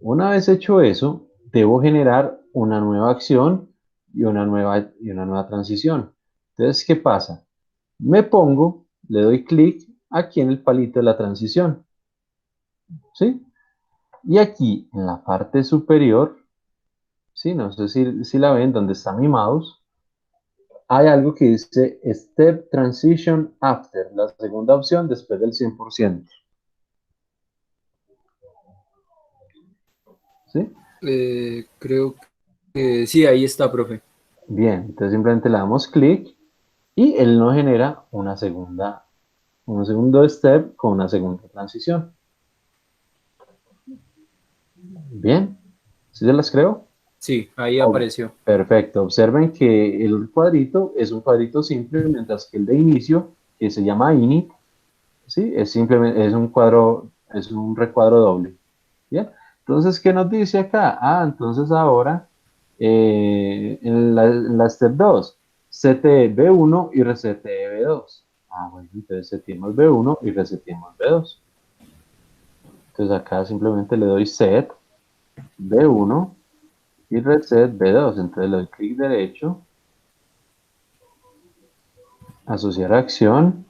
Una vez hecho eso, debo generar una nueva acción y una nueva transición. Entonces, ¿qué pasa? Me pongo, le doy clic aquí en el palito de la transición, ¿sí? Y aquí en la parte superior, ¿sí? No sé si la ven, donde está mi mouse, hay algo que dice Step Transition After, la segunda opción después del 100%, ¿sí? Creo que sí, ahí está, profe. Bien, entonces simplemente le damos clic y él nos genera un segundo step con una segunda transición. Bien, ¿sí se las creo? Sí, ahí Oh, apareció. perfecto. Observen que el cuadrito es un cuadrito simple, mientras que el de inicio, que se llama init, ¿sí? Es simplemente, es un cuadro, es un recuadro doble. Bien, entonces, ¿qué nos dice acá? Ah, entonces ahora, en la step 2, CTE B1 y resete B2. Ah, bueno, entonces seteemos B1 y reseteemos B2. Entonces acá simplemente le doy set B1 y reset B2. Entonces le doy clic derecho, asociar acción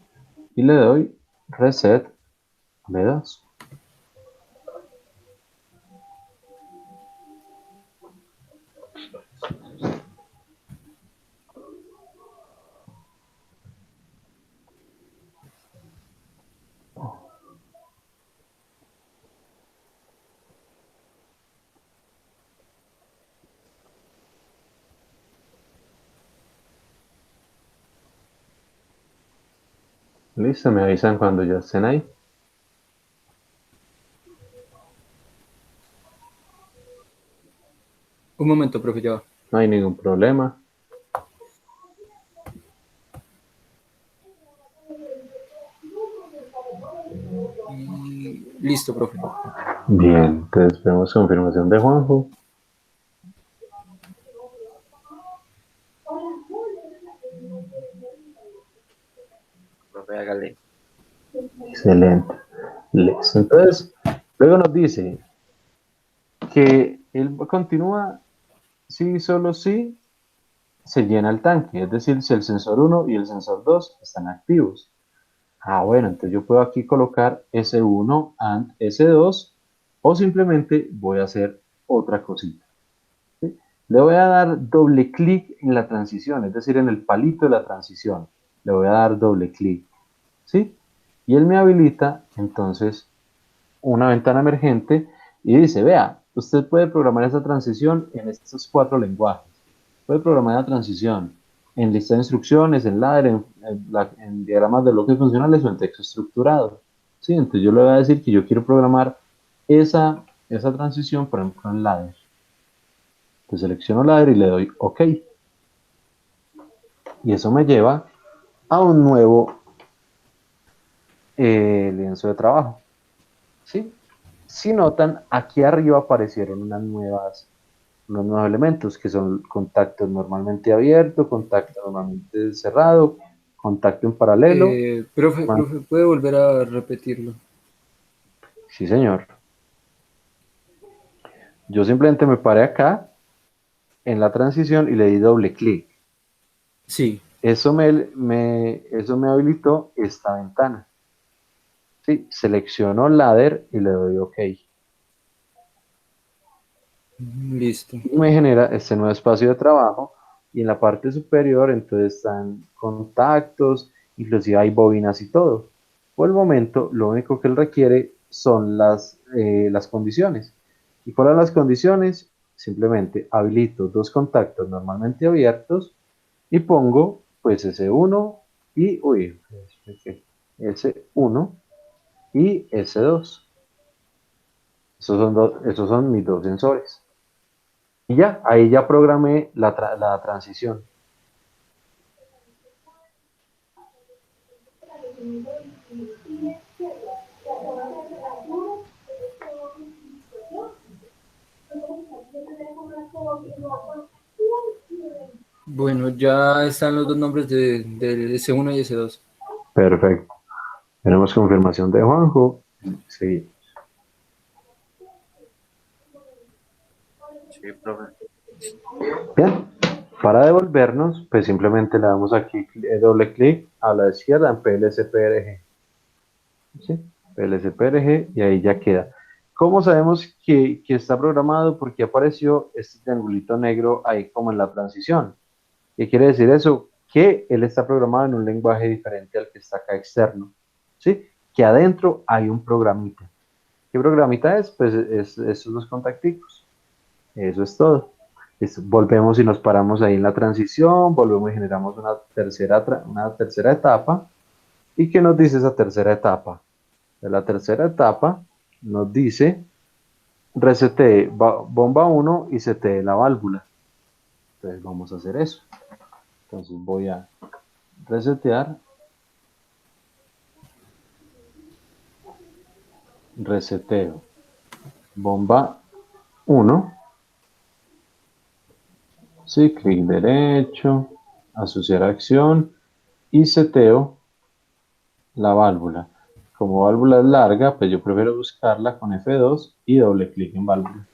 y le doy reset B2. Listo, me avisan cuando ya estén ahí. Un momento, profe, ya va. No hay ningún problema. Listo, profe. Bien, entonces vemos confirmación de Juanjo. Profe, hágale. Excelente. Listo. Entonces, luego nos dice que él continúa si solo si se llena el tanque, es decir, si el sensor 1 y el sensor 2 están activos. Ah, bueno, entonces yo puedo aquí colocar S1 and S2 o simplemente voy a hacer otra cosita. ¿Sí? Le voy a dar doble clic en la transición, es decir, en el palito de la transición. Le voy a dar doble clic, ¿sí? Y él me habilita entonces una ventana emergente y dice, vea, usted puede programar esa transición en estos 4 lenguajes. Puede programar la transición en lista de instrucciones, en ladder, en diagramas de bloques funcionales o en texto estructurado. ¿Sí? Entonces yo le voy a decir que yo quiero programar esa transición, por ejemplo, en ladder. Entonces selecciono ladder y le doy OK. Y eso me lleva a un nuevo lienzo de trabajo. ¿Sí? Si notan, aquí arriba aparecieron unos nuevos elementos que son contactos normalmente abierto, contacto normalmente cerrado, contacto en paralelo. Profe, ¿puede volver a repetirlo? Sí, señor. Yo simplemente me paré acá en la transición y le di doble clic. Sí. Eso me habilitó esta ventana. Sí, selecciono ladder y le doy OK. Listo. Y me genera este nuevo espacio de trabajo y en la parte superior entonces están contactos, inclusive hay bobinas y todo. Por el momento lo único que él requiere son las condiciones. ¿Y cuáles son las condiciones? Simplemente habilito 2 contactos normalmente abiertos y pongo pues S1 y, S1 y S2. Esos son mis 2 sensores. Y ya, ahí ya programé la transición. Bueno, ya están los dos nombres del S1 y S2. Perfecto. Tenemos confirmación de Juanjo. Sí. Sí, profe. Bien, para devolvernos, pues simplemente le damos aquí doble clic a la izquierda en PLSPRG. ¿Sí? PLSPRG y ahí ya queda. ¿Cómo sabemos que está programado? Porque apareció este triangulito negro ahí como en la transición. ¿Qué quiere decir eso? Que él está programado en un lenguaje diferente al que está acá externo. ¿Sí? Que adentro hay un programita. ¿Qué programita es? Pues es estos dos contacticos. Eso es todo. Volvemos y nos paramos ahí en la transición, volvemos y generamos una tercera etapa. ¿Y qué nos dice esa tercera etapa? De la tercera etapa nos dice resete bomba 1 y setee la válvula. Entonces vamos a hacer eso. Entonces voy a resetear, reseteo bomba 1, sí, clic derecho, asociar acción y seteo la válvula. Como válvula es larga, pues yo prefiero buscarla con F2 y doble clic en válvula.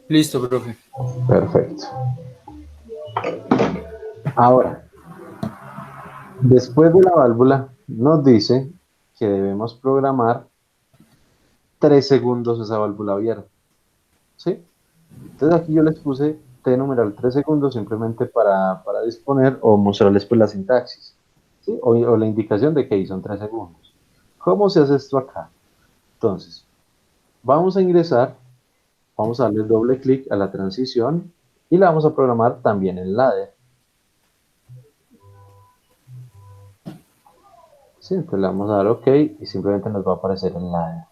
Listo, profe. Perfecto. Ahora, después de la válvula, nos dice que debemos programar 3 segundos esa válvula abierta. ¿Sí? Entonces aquí yo les puse T numeral 3 segundos simplemente para disponer o mostrarles pues la sintaxis. ¿Sí? O la indicación de que ahí son 3 segundos. ¿Cómo se hace esto acá? Entonces, vamos a ingresar, vamos a darle doble clic a la transición y la vamos a programar también en ladder. Sí, entonces le vamos a dar OK y simplemente nos va a aparecer en ladder.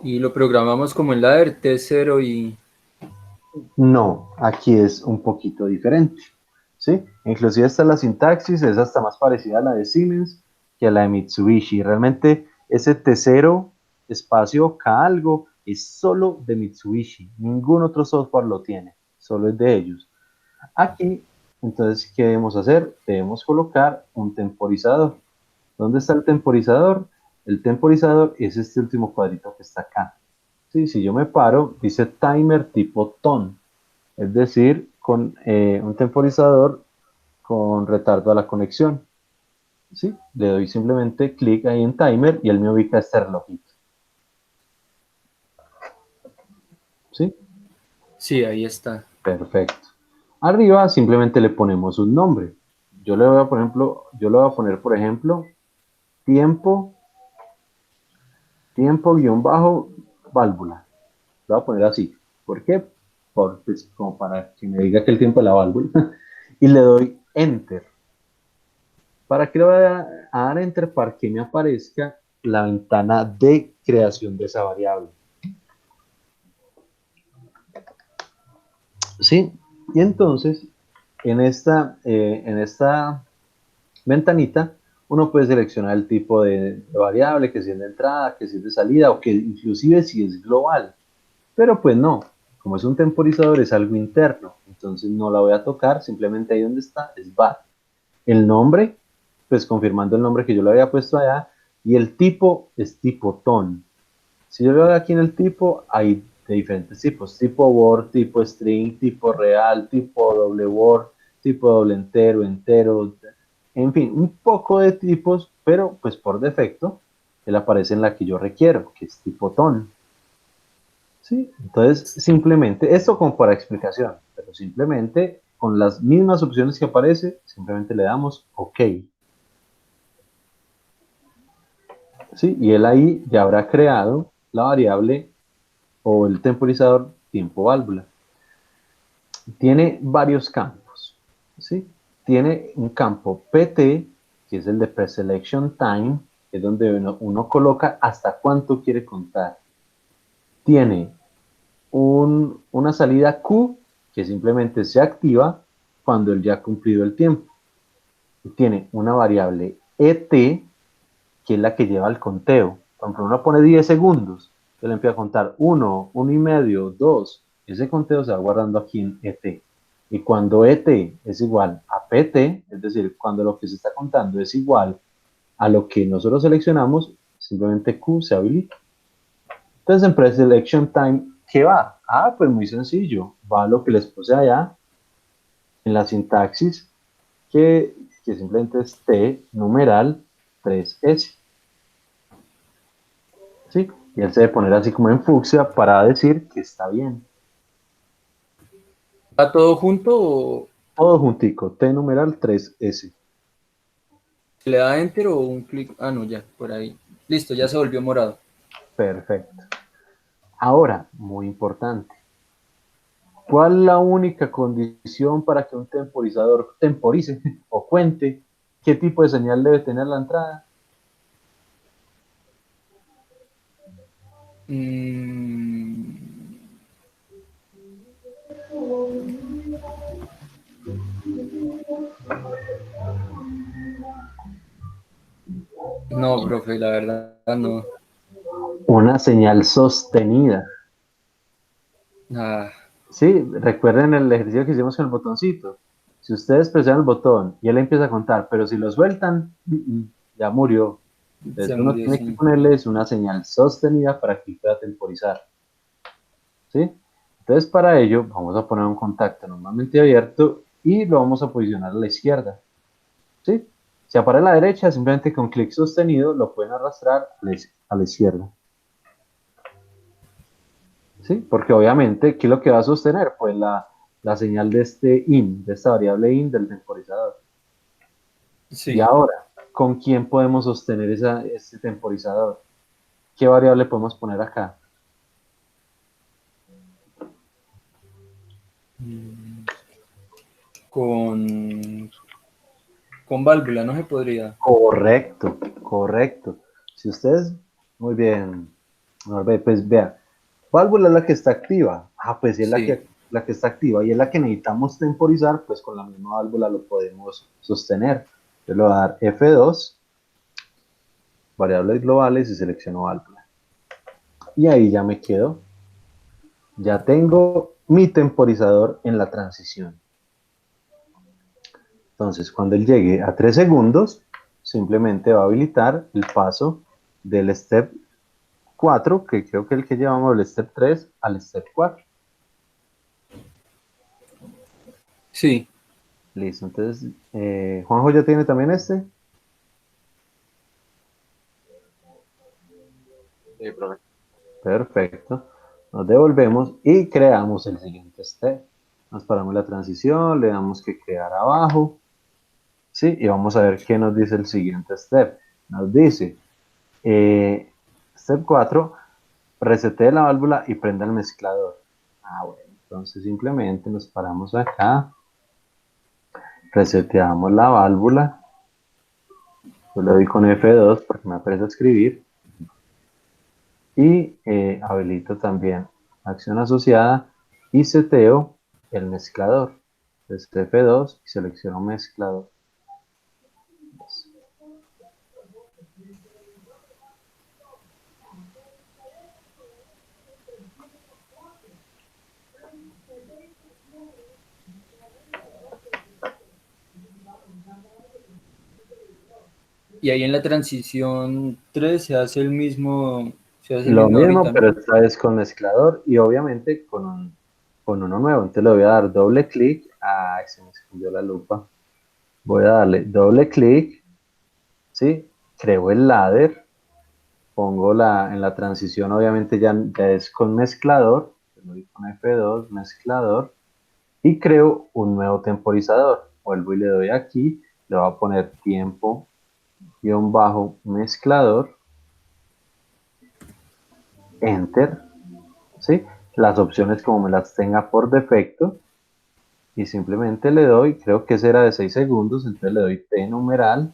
Y lo programamos como en ladder T0 y... No, aquí es un poquito diferente. ¿Sí? Inclusive hasta la sintaxis es hasta más parecida a la de Siemens que a la de Mitsubishi. Realmente ese T0 espacio K algo es solo de Mitsubishi. Ningún otro software lo tiene, solo es de ellos. Aquí, entonces, ¿qué debemos hacer? Debemos colocar un temporizador. ¿Dónde está el temporizador? El temporizador es este último cuadrito que está acá. Sí, si yo me paro, dice timer tipo ton, es decir, con un temporizador con retardo a la conexión. ¿Sí? Le doy simplemente clic ahí en timer y él me ubica este relojito. ¿Sí? Sí, ahí está. Perfecto. Arriba simplemente le ponemos un nombre. Yo le voy a, por ejemplo, tiempo, guión bajo, válvula. Lo voy a poner así. ¿Por qué? Pues, como para que me diga que el tiempo de la válvula. Y le doy enter. ¿Para qué le voy a dar enter? Para que me aparezca la ventana de creación de esa variable. ¿Sí? Y entonces, en esta ventanita, uno puede seleccionar el tipo de variable, que si es de entrada, que si es de salida, o que inclusive si es global. Pero pues no, como es un temporizador, es algo interno. Entonces no la voy a tocar, simplemente ahí donde está, es var. El nombre, pues confirmando el nombre que yo le había puesto allá, y el tipo es tipo ton. Si yo le doy aquí en el tipo, hay de diferentes tipos, tipo word, tipo string, tipo real, tipo doble word, tipo doble entero, entero, en fin, un poco de tipos, pero pues por defecto, él aparece en la que yo requiero, que es tipo ton. ¿Sí? Entonces, simplemente, esto como para explicación, pero simplemente con las mismas opciones que aparece, simplemente le damos OK. ¿Sí? Y él ahí ya habrá creado la variable o el temporizador tiempo válvula. Tiene varios campos. ¿Sí? Tiene un campo PT, que es el de preselection time, que es donde uno coloca hasta cuánto quiere contar. Tiene una salida Q, que simplemente se activa cuando él ya ha cumplido el tiempo. Y tiene una variable ET, que es la que lleva el conteo. Por ejemplo, uno pone 10 segundos, yo le empiezo a contar 1, 1 y medio, 2. Ese conteo se va guardando aquí en ET. Y cuando ET es igual a PT, es decir, cuando lo que se está contando es igual a lo que nosotros seleccionamos, simplemente Q se habilita. Entonces, en pre-selection time, ¿qué va? Pues muy sencillo, va a lo que les puse allá en la sintaxis, que simplemente es T numeral 3S. ¿Sí? Y él se debe poner así como en fucsia para decir que está bien. ¿Va todo junto o Todo juntico, T numeral 3S. le da enter o un clic? Ah, no, ya, por ahí. Listo, ya se volvió morado. Perfecto. Ahora, muy importante. ¿Cuál es la única condición para que un temporizador temporice o cuente qué tipo de señal debe tener la entrada? Mm, no, profe, la verdad no. Una señal sostenida. Ah, Sí, recuerden el ejercicio que hicimos con el botoncito. Si ustedes presionan el botón y él empieza a contar, pero si lo sueltan, ya murió. se Entonces uno murió, tiene que sí. ponerles una señal sostenida para que pueda temporizar. ¿Sí? Entonces para ello vamos a poner un contacto normalmente abierto y lo vamos a posicionar a la izquierda. ¿Sí? Si aparece a la derecha, simplemente con clic sostenido lo pueden arrastrar a la izquierda. ¿Sí? Porque obviamente, ¿qué es lo que va a sostener? Pues la señal de este in, de esta variable in del temporizador. Y Sí. ahora, ¿con quién podemos sostener este temporizador? ¿Qué variable podemos poner acá? Con, con válvula, no se podría. Correcto, correcto. Si ustedes, muy bien, Norbert, pues vea, válvula es la que está activa. Pues si es Sí. la que está activa y es la que necesitamos temporizar, pues con la misma válvula lo podemos sostener. Yo le voy a dar F2, variables globales y selecciono válvula. Y ahí ya me quedo. Ya tengo mi temporizador en la transición. Entonces, cuando él llegue a 3 segundos, simplemente va a habilitar el paso del step 4, que creo que es el que llevamos del step 3 al step 4. Sí. Listo, entonces, Juanjo ya tiene también este. Sí, profe. Perfecto. Nos devolvemos y creamos el siguiente step. Nos paramos la transición, le damos que crear abajo. ¿Sí? Y vamos a ver qué nos dice el siguiente step. Nos dice, step 4, resete la válvula y prenda el mezclador. Bueno, entonces simplemente nos paramos acá, reseteamos la válvula. Yo le doy con F2 porque me apresa a escribir. Y habilito también acción asociada y seteo el mezclador. Desde F2 y selecciono mezclador. Y ahí en la transición 3 se hace el Lo mismo mismo, ahorita, ¿no? pero esta vez con mezclador y obviamente con uno nuevo. Entonces le voy a dar doble clic. Se me escondió la lupa. Voy a darle doble clic, ¿sí? Creo el ladder, pongo en la transición, obviamente ya es con mezclador, le doy con F2, mezclador, y creo un nuevo temporizador. Vuelvo y le doy aquí, le voy a poner tiempo, guión bajo, mezclador, enter, ¿sí? Las opciones como me las tenga por defecto, y simplemente le doy, creo que ese era de 6 segundos, entonces le doy T numeral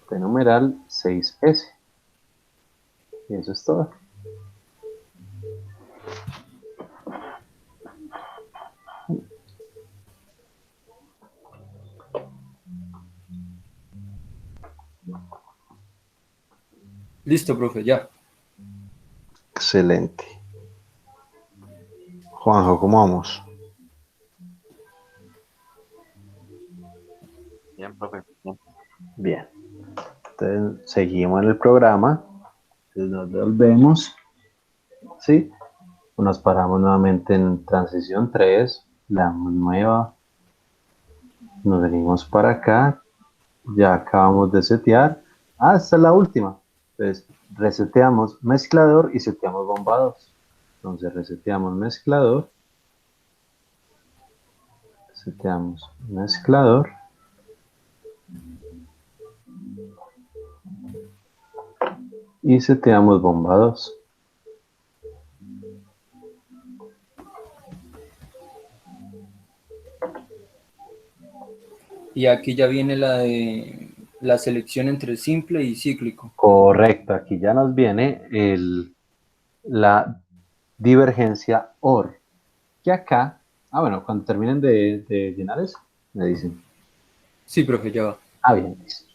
6S. Y eso es todo. Listo, profe, ya. Excelente. Juanjo, ¿cómo vamos? Bien, profe. Bien. Bien. Entonces, seguimos en el programa. Entonces, nos volvemos. ¿Sí? Nos paramos nuevamente en transición 3. Le damos nueva. Nos venimos para acá. Ya acabamos de setear. Ah, esta es la última. Entonces, reseteamos mezclador y seteamos bomba 2. Entonces, reseteamos mezclador. Seteamos mezclador. Y seteamos bomba 2. Y aquí ya viene la de la selección entre simple y cíclico. Correcto, aquí ya nos viene la divergencia OR. Que acá, bueno, cuando terminen de llenar eso, me dicen. Sí, profe, ya va. Bien, listo.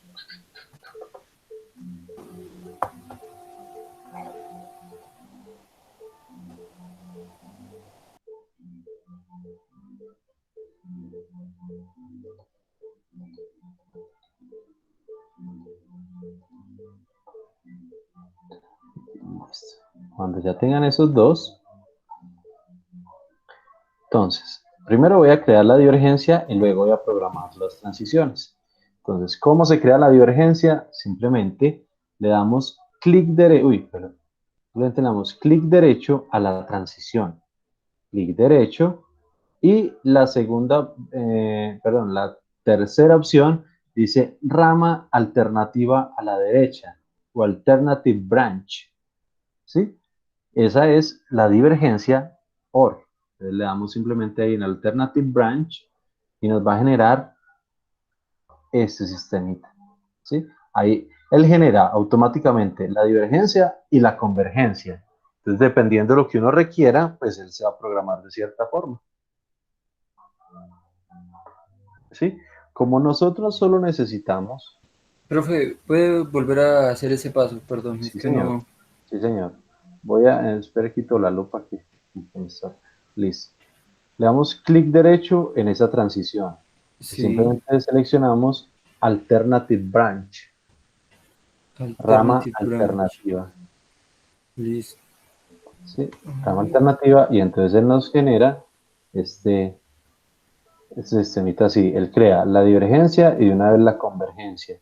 Listo. Cuando ya tengan esos dos, entonces, primero voy a crear la divergencia y luego voy a programar las transiciones. Entonces, ¿cómo se crea la divergencia? Simplemente le damos clic derecho, simplemente le damos clic derecho a la transición. Clic derecho y la la tercera opción dice rama alternativa a la derecha o alternative branch, ¿sí? Esa es la divergencia OR. Entonces le damos simplemente ahí en alternative branch y nos va a generar este sistemita, ¿sí? Ahí él genera automáticamente la divergencia y la convergencia. Entonces, dependiendo de lo que uno requiera, pues él se va a programar de cierta forma, ¿sí? Como nosotros solo necesitamos... Profe, ¿puede volver a hacer ese paso? Perdón, es Sí, que señor. no. Sí, señor. Voy a... espera, quito la lupa aquí. Listo. Le damos clic derecho en esa transición. Y Sí, simplemente seleccionamos Alternative Branch, rama alternative branch. alternativa. Listo. ¿Sí? Rama alternativa y entonces él nos genera este sistemita así. Él crea la divergencia y de una vez la convergencia.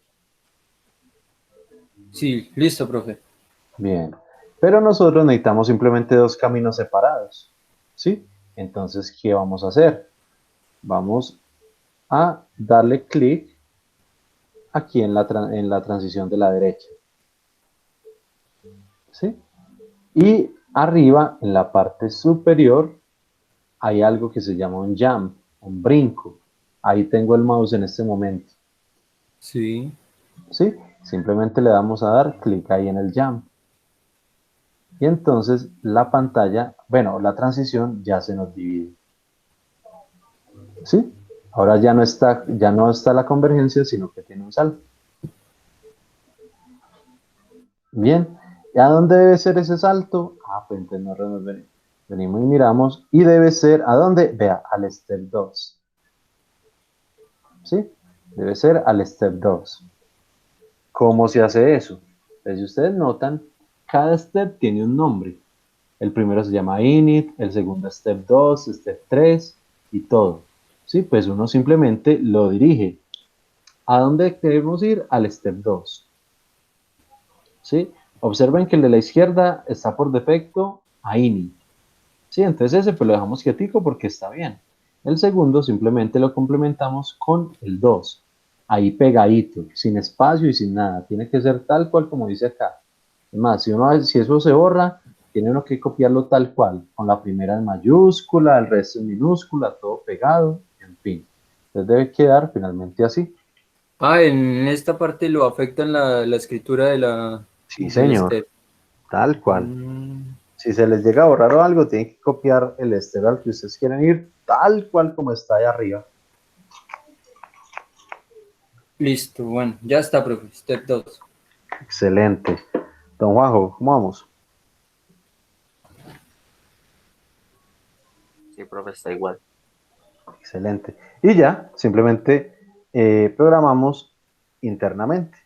Sí, listo, profe. Bien. Pero nosotros necesitamos simplemente dos caminos separados. ¿Sí? Entonces, ¿qué vamos a hacer? Vamos a darle clic aquí en la transición de la derecha. ¿Sí? Y arriba, en la parte superior, hay algo que se llama un jump, un brinco. Ahí tengo el mouse en este momento. Sí. ¿Sí? Simplemente le damos a dar clic ahí en el jump. Y entonces la pantalla, bueno, la transición ya se nos divide. ¿Sí? Ahora ya no está la convergencia, sino que tiene un salto. Bien. ¿Y a dónde debe ser ese salto? Pues entonces nos venimos y miramos. Y debe ser, ¿a dónde? Vea, al step 2. ¿Sí? Debe ser al step 2. ¿Cómo se hace eso? Pues si ustedes notan, cada step tiene un nombre. El primero se llama init, el segundo step 2, step 3 y todo. ¿Sí? Pues uno simplemente lo dirige. ¿A dónde queremos ir? Al step 2. ¿Sí? Observen que el de la izquierda está por defecto a init. ¿Sí? Entonces ese pues lo dejamos quietico porque está bien. El segundo simplemente lo complementamos con el 2. Ahí pegadito, sin espacio y sin nada. Tiene que ser tal cual como dice acá. Es más, si eso se borra, tiene uno que copiarlo tal cual, con la primera en mayúscula, el resto en minúscula, todo pegado, en fin. Entonces debe quedar finalmente así. En esta parte lo afecta la escritura Sí, del señor, step. tal cual. Mm, Si se les llega a borrar o algo, tienen que copiar el estero al que ustedes quieren ir, tal cual como está ahí arriba. listo, bueno, ya está, profe. Step 2. Excelente. Don Juanjo, ¿cómo vamos? Sí, profe, está igual. Excelente. Y ya, simplemente programamos internamente.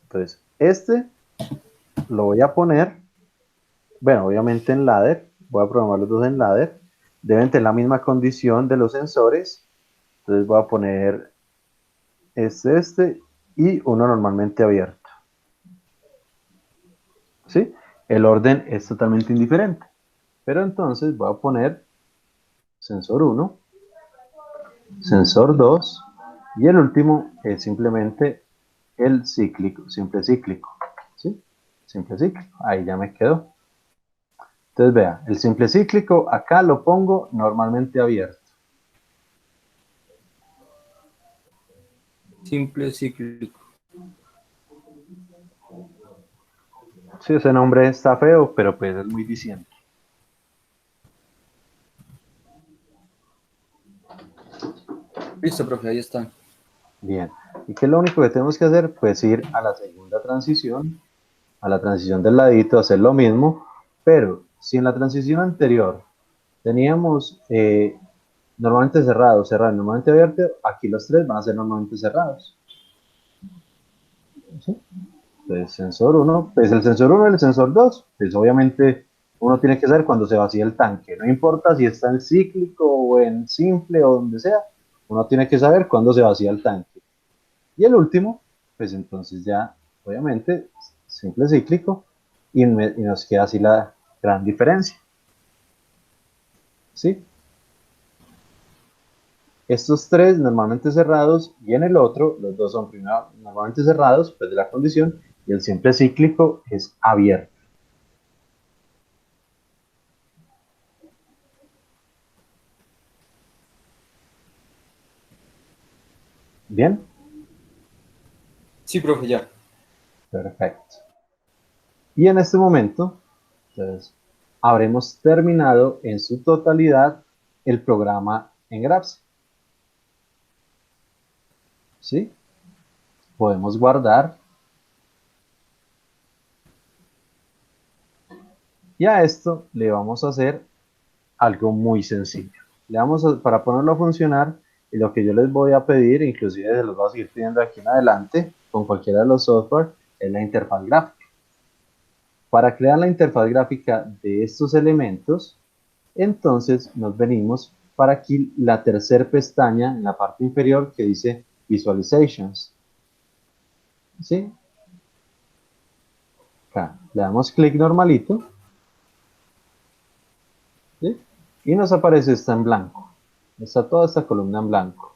Entonces, este lo voy a poner, bueno, obviamente en ladder, voy a programar los dos en ladder, deben tener la misma condición de los sensores, entonces voy a poner este y uno normalmente abierto. ¿Sí? El orden es totalmente indiferente, pero entonces voy a poner sensor 1, sensor 2 y el último es simplemente el cíclico, simple cíclico. ¿Sí? Simple cíclico, ahí ya me quedó. Entonces vea, el simple cíclico acá lo pongo normalmente abierto. Simple cíclico. Sí, ese nombre está feo, pero pues es muy diciente. Listo, profe, ahí está. Bien, ¿y qué es lo único que tenemos que hacer? Pues ir a la segunda transición, a la transición del ladito, hacer lo mismo, pero si en la transición anterior teníamos normalmente cerrado, cerrado, normalmente abierto, aquí los tres van a ser normalmente cerrados. ¿Sí? Entonces, sensor 1, pues el sensor 1 y el sensor 2, pues obviamente uno tiene que saber cuando se vacía el tanque, no importa si está en cíclico o en simple o donde sea, uno tiene que saber cuándo se vacía el tanque. Y el último, pues entonces ya, obviamente, simple cíclico y nos queda así la gran diferencia. ¿Sí? Estos tres normalmente cerrados y en el otro, los dos son primero normalmente cerrados, pues de la condición, y el simple cíclico es abierto. ¿Bien? Sí, profe, ya. Perfecto. Y en este momento, entonces, habremos terminado en su totalidad el programa en Graph. ¿Sí? Podemos guardar. Y a esto le vamos a hacer algo muy sencillo. Para ponerlo a funcionar, y lo que yo les voy a pedir, inclusive se los voy a seguir pidiendo aquí en adelante, con cualquiera de los software, es la interfaz gráfica. Para crear la interfaz gráfica de estos elementos, entonces nos venimos para aquí la tercera pestaña en la parte inferior que dice Visualizations. ¿Sí? Acá le damos clic normalito, ¿sí? Y nos aparece esta en blanco. Está toda esta columna en blanco.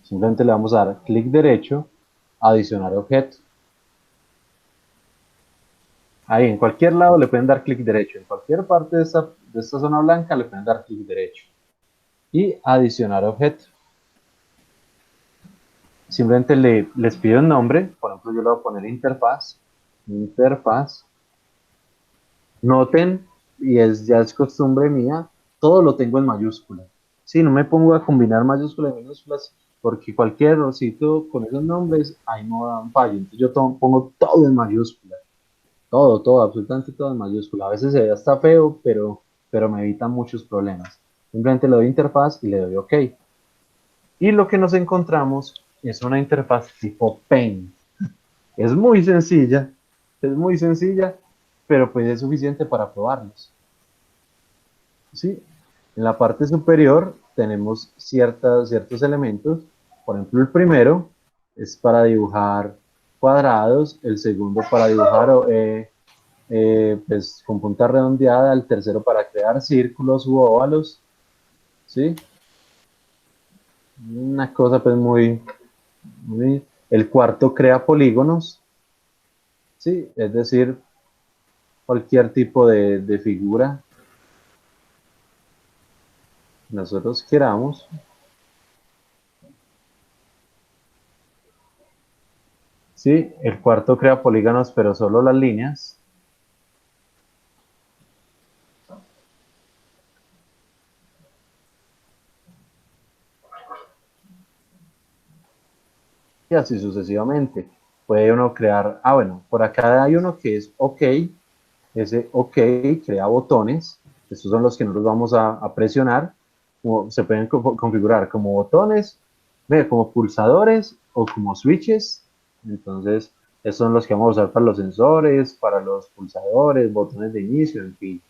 Simplemente le vamos a dar clic derecho, adicionar objeto. Ahí, en cualquier lado le pueden dar clic derecho. En cualquier parte de esta zona blanca le pueden dar clic derecho. Y adicionar objeto. Simplemente les pido un nombre. Por ejemplo, yo le voy a poner interfaz. Interfaz. Noten, y ya es costumbre mía, todo lo tengo en mayúscula. Sí, no me pongo a combinar mayúsculas y minúsculas, porque cualquier errorcito con esos nombres, ahí no dan fallo. Entonces yo pongo todo en mayúscula. Todo, absolutamente todo en mayúscula. A veces se ve hasta feo, pero me evitan muchos problemas. Simplemente le doy interfaz y le doy OK. Y lo que nos encontramos es una interfaz tipo Paint. Es muy sencilla, pero pues es suficiente para probarlos. ¿Sí? En la parte superior tenemos ciertos elementos. Por ejemplo, el primero es para dibujar cuadrados, el segundo para dibujar pues, con punta redondeada, el tercero para crear círculos u óvalos, ¿sí? Una cosa pues el cuarto crea polígonos, ¿sí? Es decir, cualquier tipo de figura que nosotros queramos. Sí, el cuarto crea polígonos, pero solo las líneas. Y así sucesivamente. puede uno crear, bueno, por acá hay uno que es OK, ese OK crea botones, estos son los que nosotros vamos a presionar, se pueden configurar como botones, como pulsadores o como switches, entonces estos son los que vamos a usar para los sensores, para los pulsadores, botones de inicio, en fin.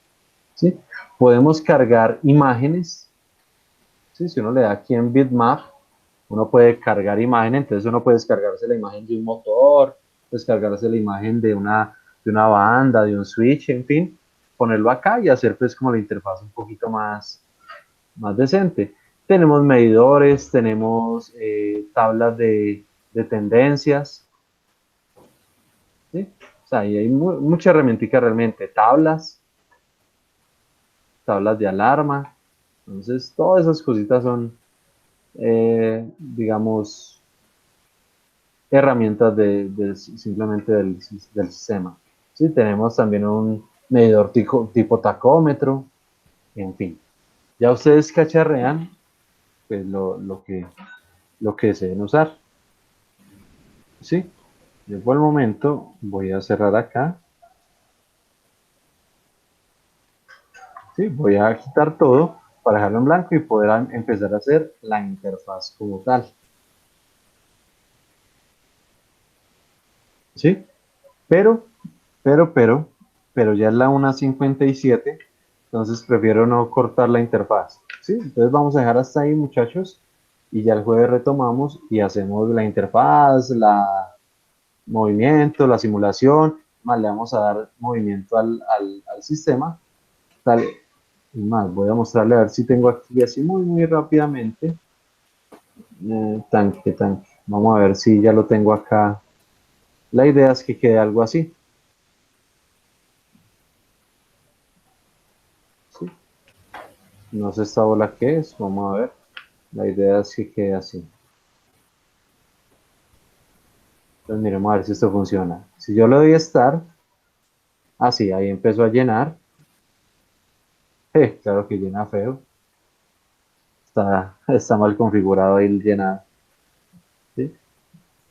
¿Sí? Podemos cargar imágenes, ¿sí? Si uno le da aquí en bitmap, uno puede cargar imagen, entonces uno puede descargarse la imagen de un motor, descargarse la imagen de una banda, de un switch, en fin, ponerlo acá y hacer pues como la interfaz un poquito más decente. Tenemos medidores, tenemos tablas de tendencias, ¿sí? O sea, ahí hay mucha herramientica realmente, tablas de alarma, entonces todas esas cositas son, digamos, herramientas simplemente del sistema. ¿Sí? Tenemos también un medidor tipo tacómetro, en fin. Ya ustedes cacharrean pues, lo que deseen usar. ¿Sí? Yo por el momento voy a cerrar acá. ¿Sí? Voy a quitar todo para dejarlo en blanco y poder empezar a hacer la interfaz como tal. ¿Sí? Pero ya es la 1:57, entonces prefiero no cortar la interfaz, ¿sí? Entonces vamos a dejar hasta ahí, muchachos, y ya el jueves retomamos y hacemos la interfaz, movimiento, la simulación, más le vamos a dar movimiento al sistema, tal, y más, voy a mostrarle a ver si tengo aquí así muy rápidamente, tanque, vamos a ver si ya lo tengo acá, la idea es que quede algo así. ¿Sí? No sé esta bola qué es, vamos a ver. La idea es que quede así. Entonces miremos a ver si esto funciona. Si yo le doy Start, así, ahí empezó a llenar. Claro que llena feo. Está mal configurado ahí el llenado. ¿Sí?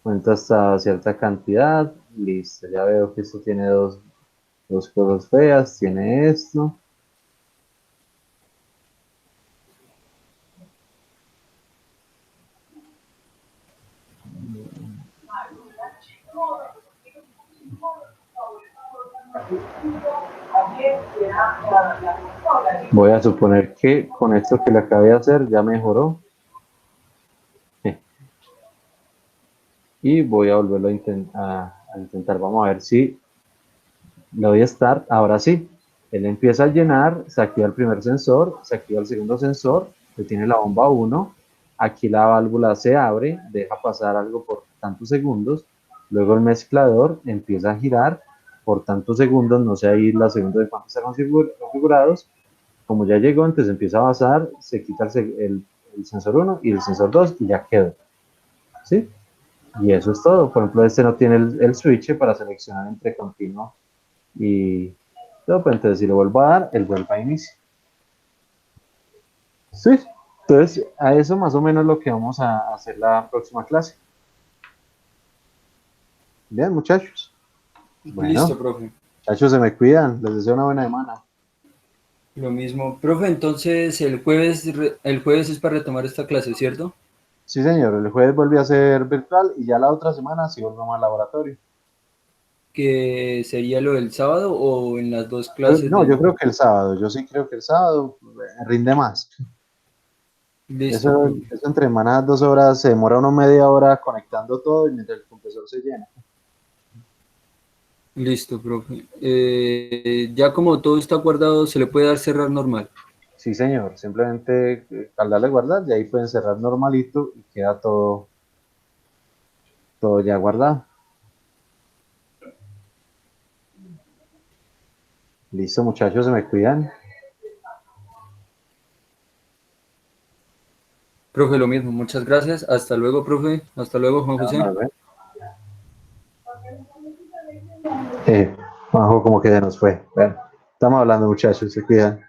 Cuenta hasta cierta cantidad. Listo, ya veo que esto tiene dos cosas feas. Tiene esto. Voy a suponer que con esto que le acabé de hacer ya mejoró. Y voy a volverlo a intentar. Vamos a ver si le doy Start. Ahora sí. Él empieza a llenar, se activa el primer sensor, se activa el segundo sensor, que tiene la bomba 1. Aquí la válvula se abre, deja pasar algo por tantos segundos. Luego el mezclador empieza a girar por tantos segundos, no sé ahí los segundos de cuánto están configurados. Como ya llegó, entonces empieza a pasar, se quita el sensor 1 y el sensor 2 y ya quedó. ¿Sí? Y eso es todo. Por ejemplo, este no tiene el switch para seleccionar entre continuo y todo, pues entonces si lo vuelvo a dar, él vuelve a iniciar. Sí, entonces a eso más o menos lo que vamos a hacer la próxima clase. Bien, muchachos. Bueno, Listo, profe. muchachos, se me cuidan. Les deseo una buena semana. Lo mismo. Profe, entonces el jueves es para retomar esta clase, ¿cierto? Sí, señor. El jueves vuelve a ser virtual y ya la otra semana sí volvemos al laboratorio. Que sería lo del sábado o en las dos clases No, yo del... creo que el sábado. Yo sí creo que el sábado rinde más. Listo, Eso profe. entre semanas 2 horas, se demora uno media hora conectando todo y mientras el compresor se llena. Listo, profe. Ya como todo está guardado, se le puede dar cerrar normal. Sí, señor. Simplemente al darle guardar, y ahí pueden cerrar normalito y queda todo ya guardado. Listo, muchachos, se me cuidan. Profe, lo mismo. Muchas gracias. Hasta luego, profe. Hasta luego, Juan José. Majo, como que ya nos fue. Bueno, estamos hablando, muchachos, se cuidan.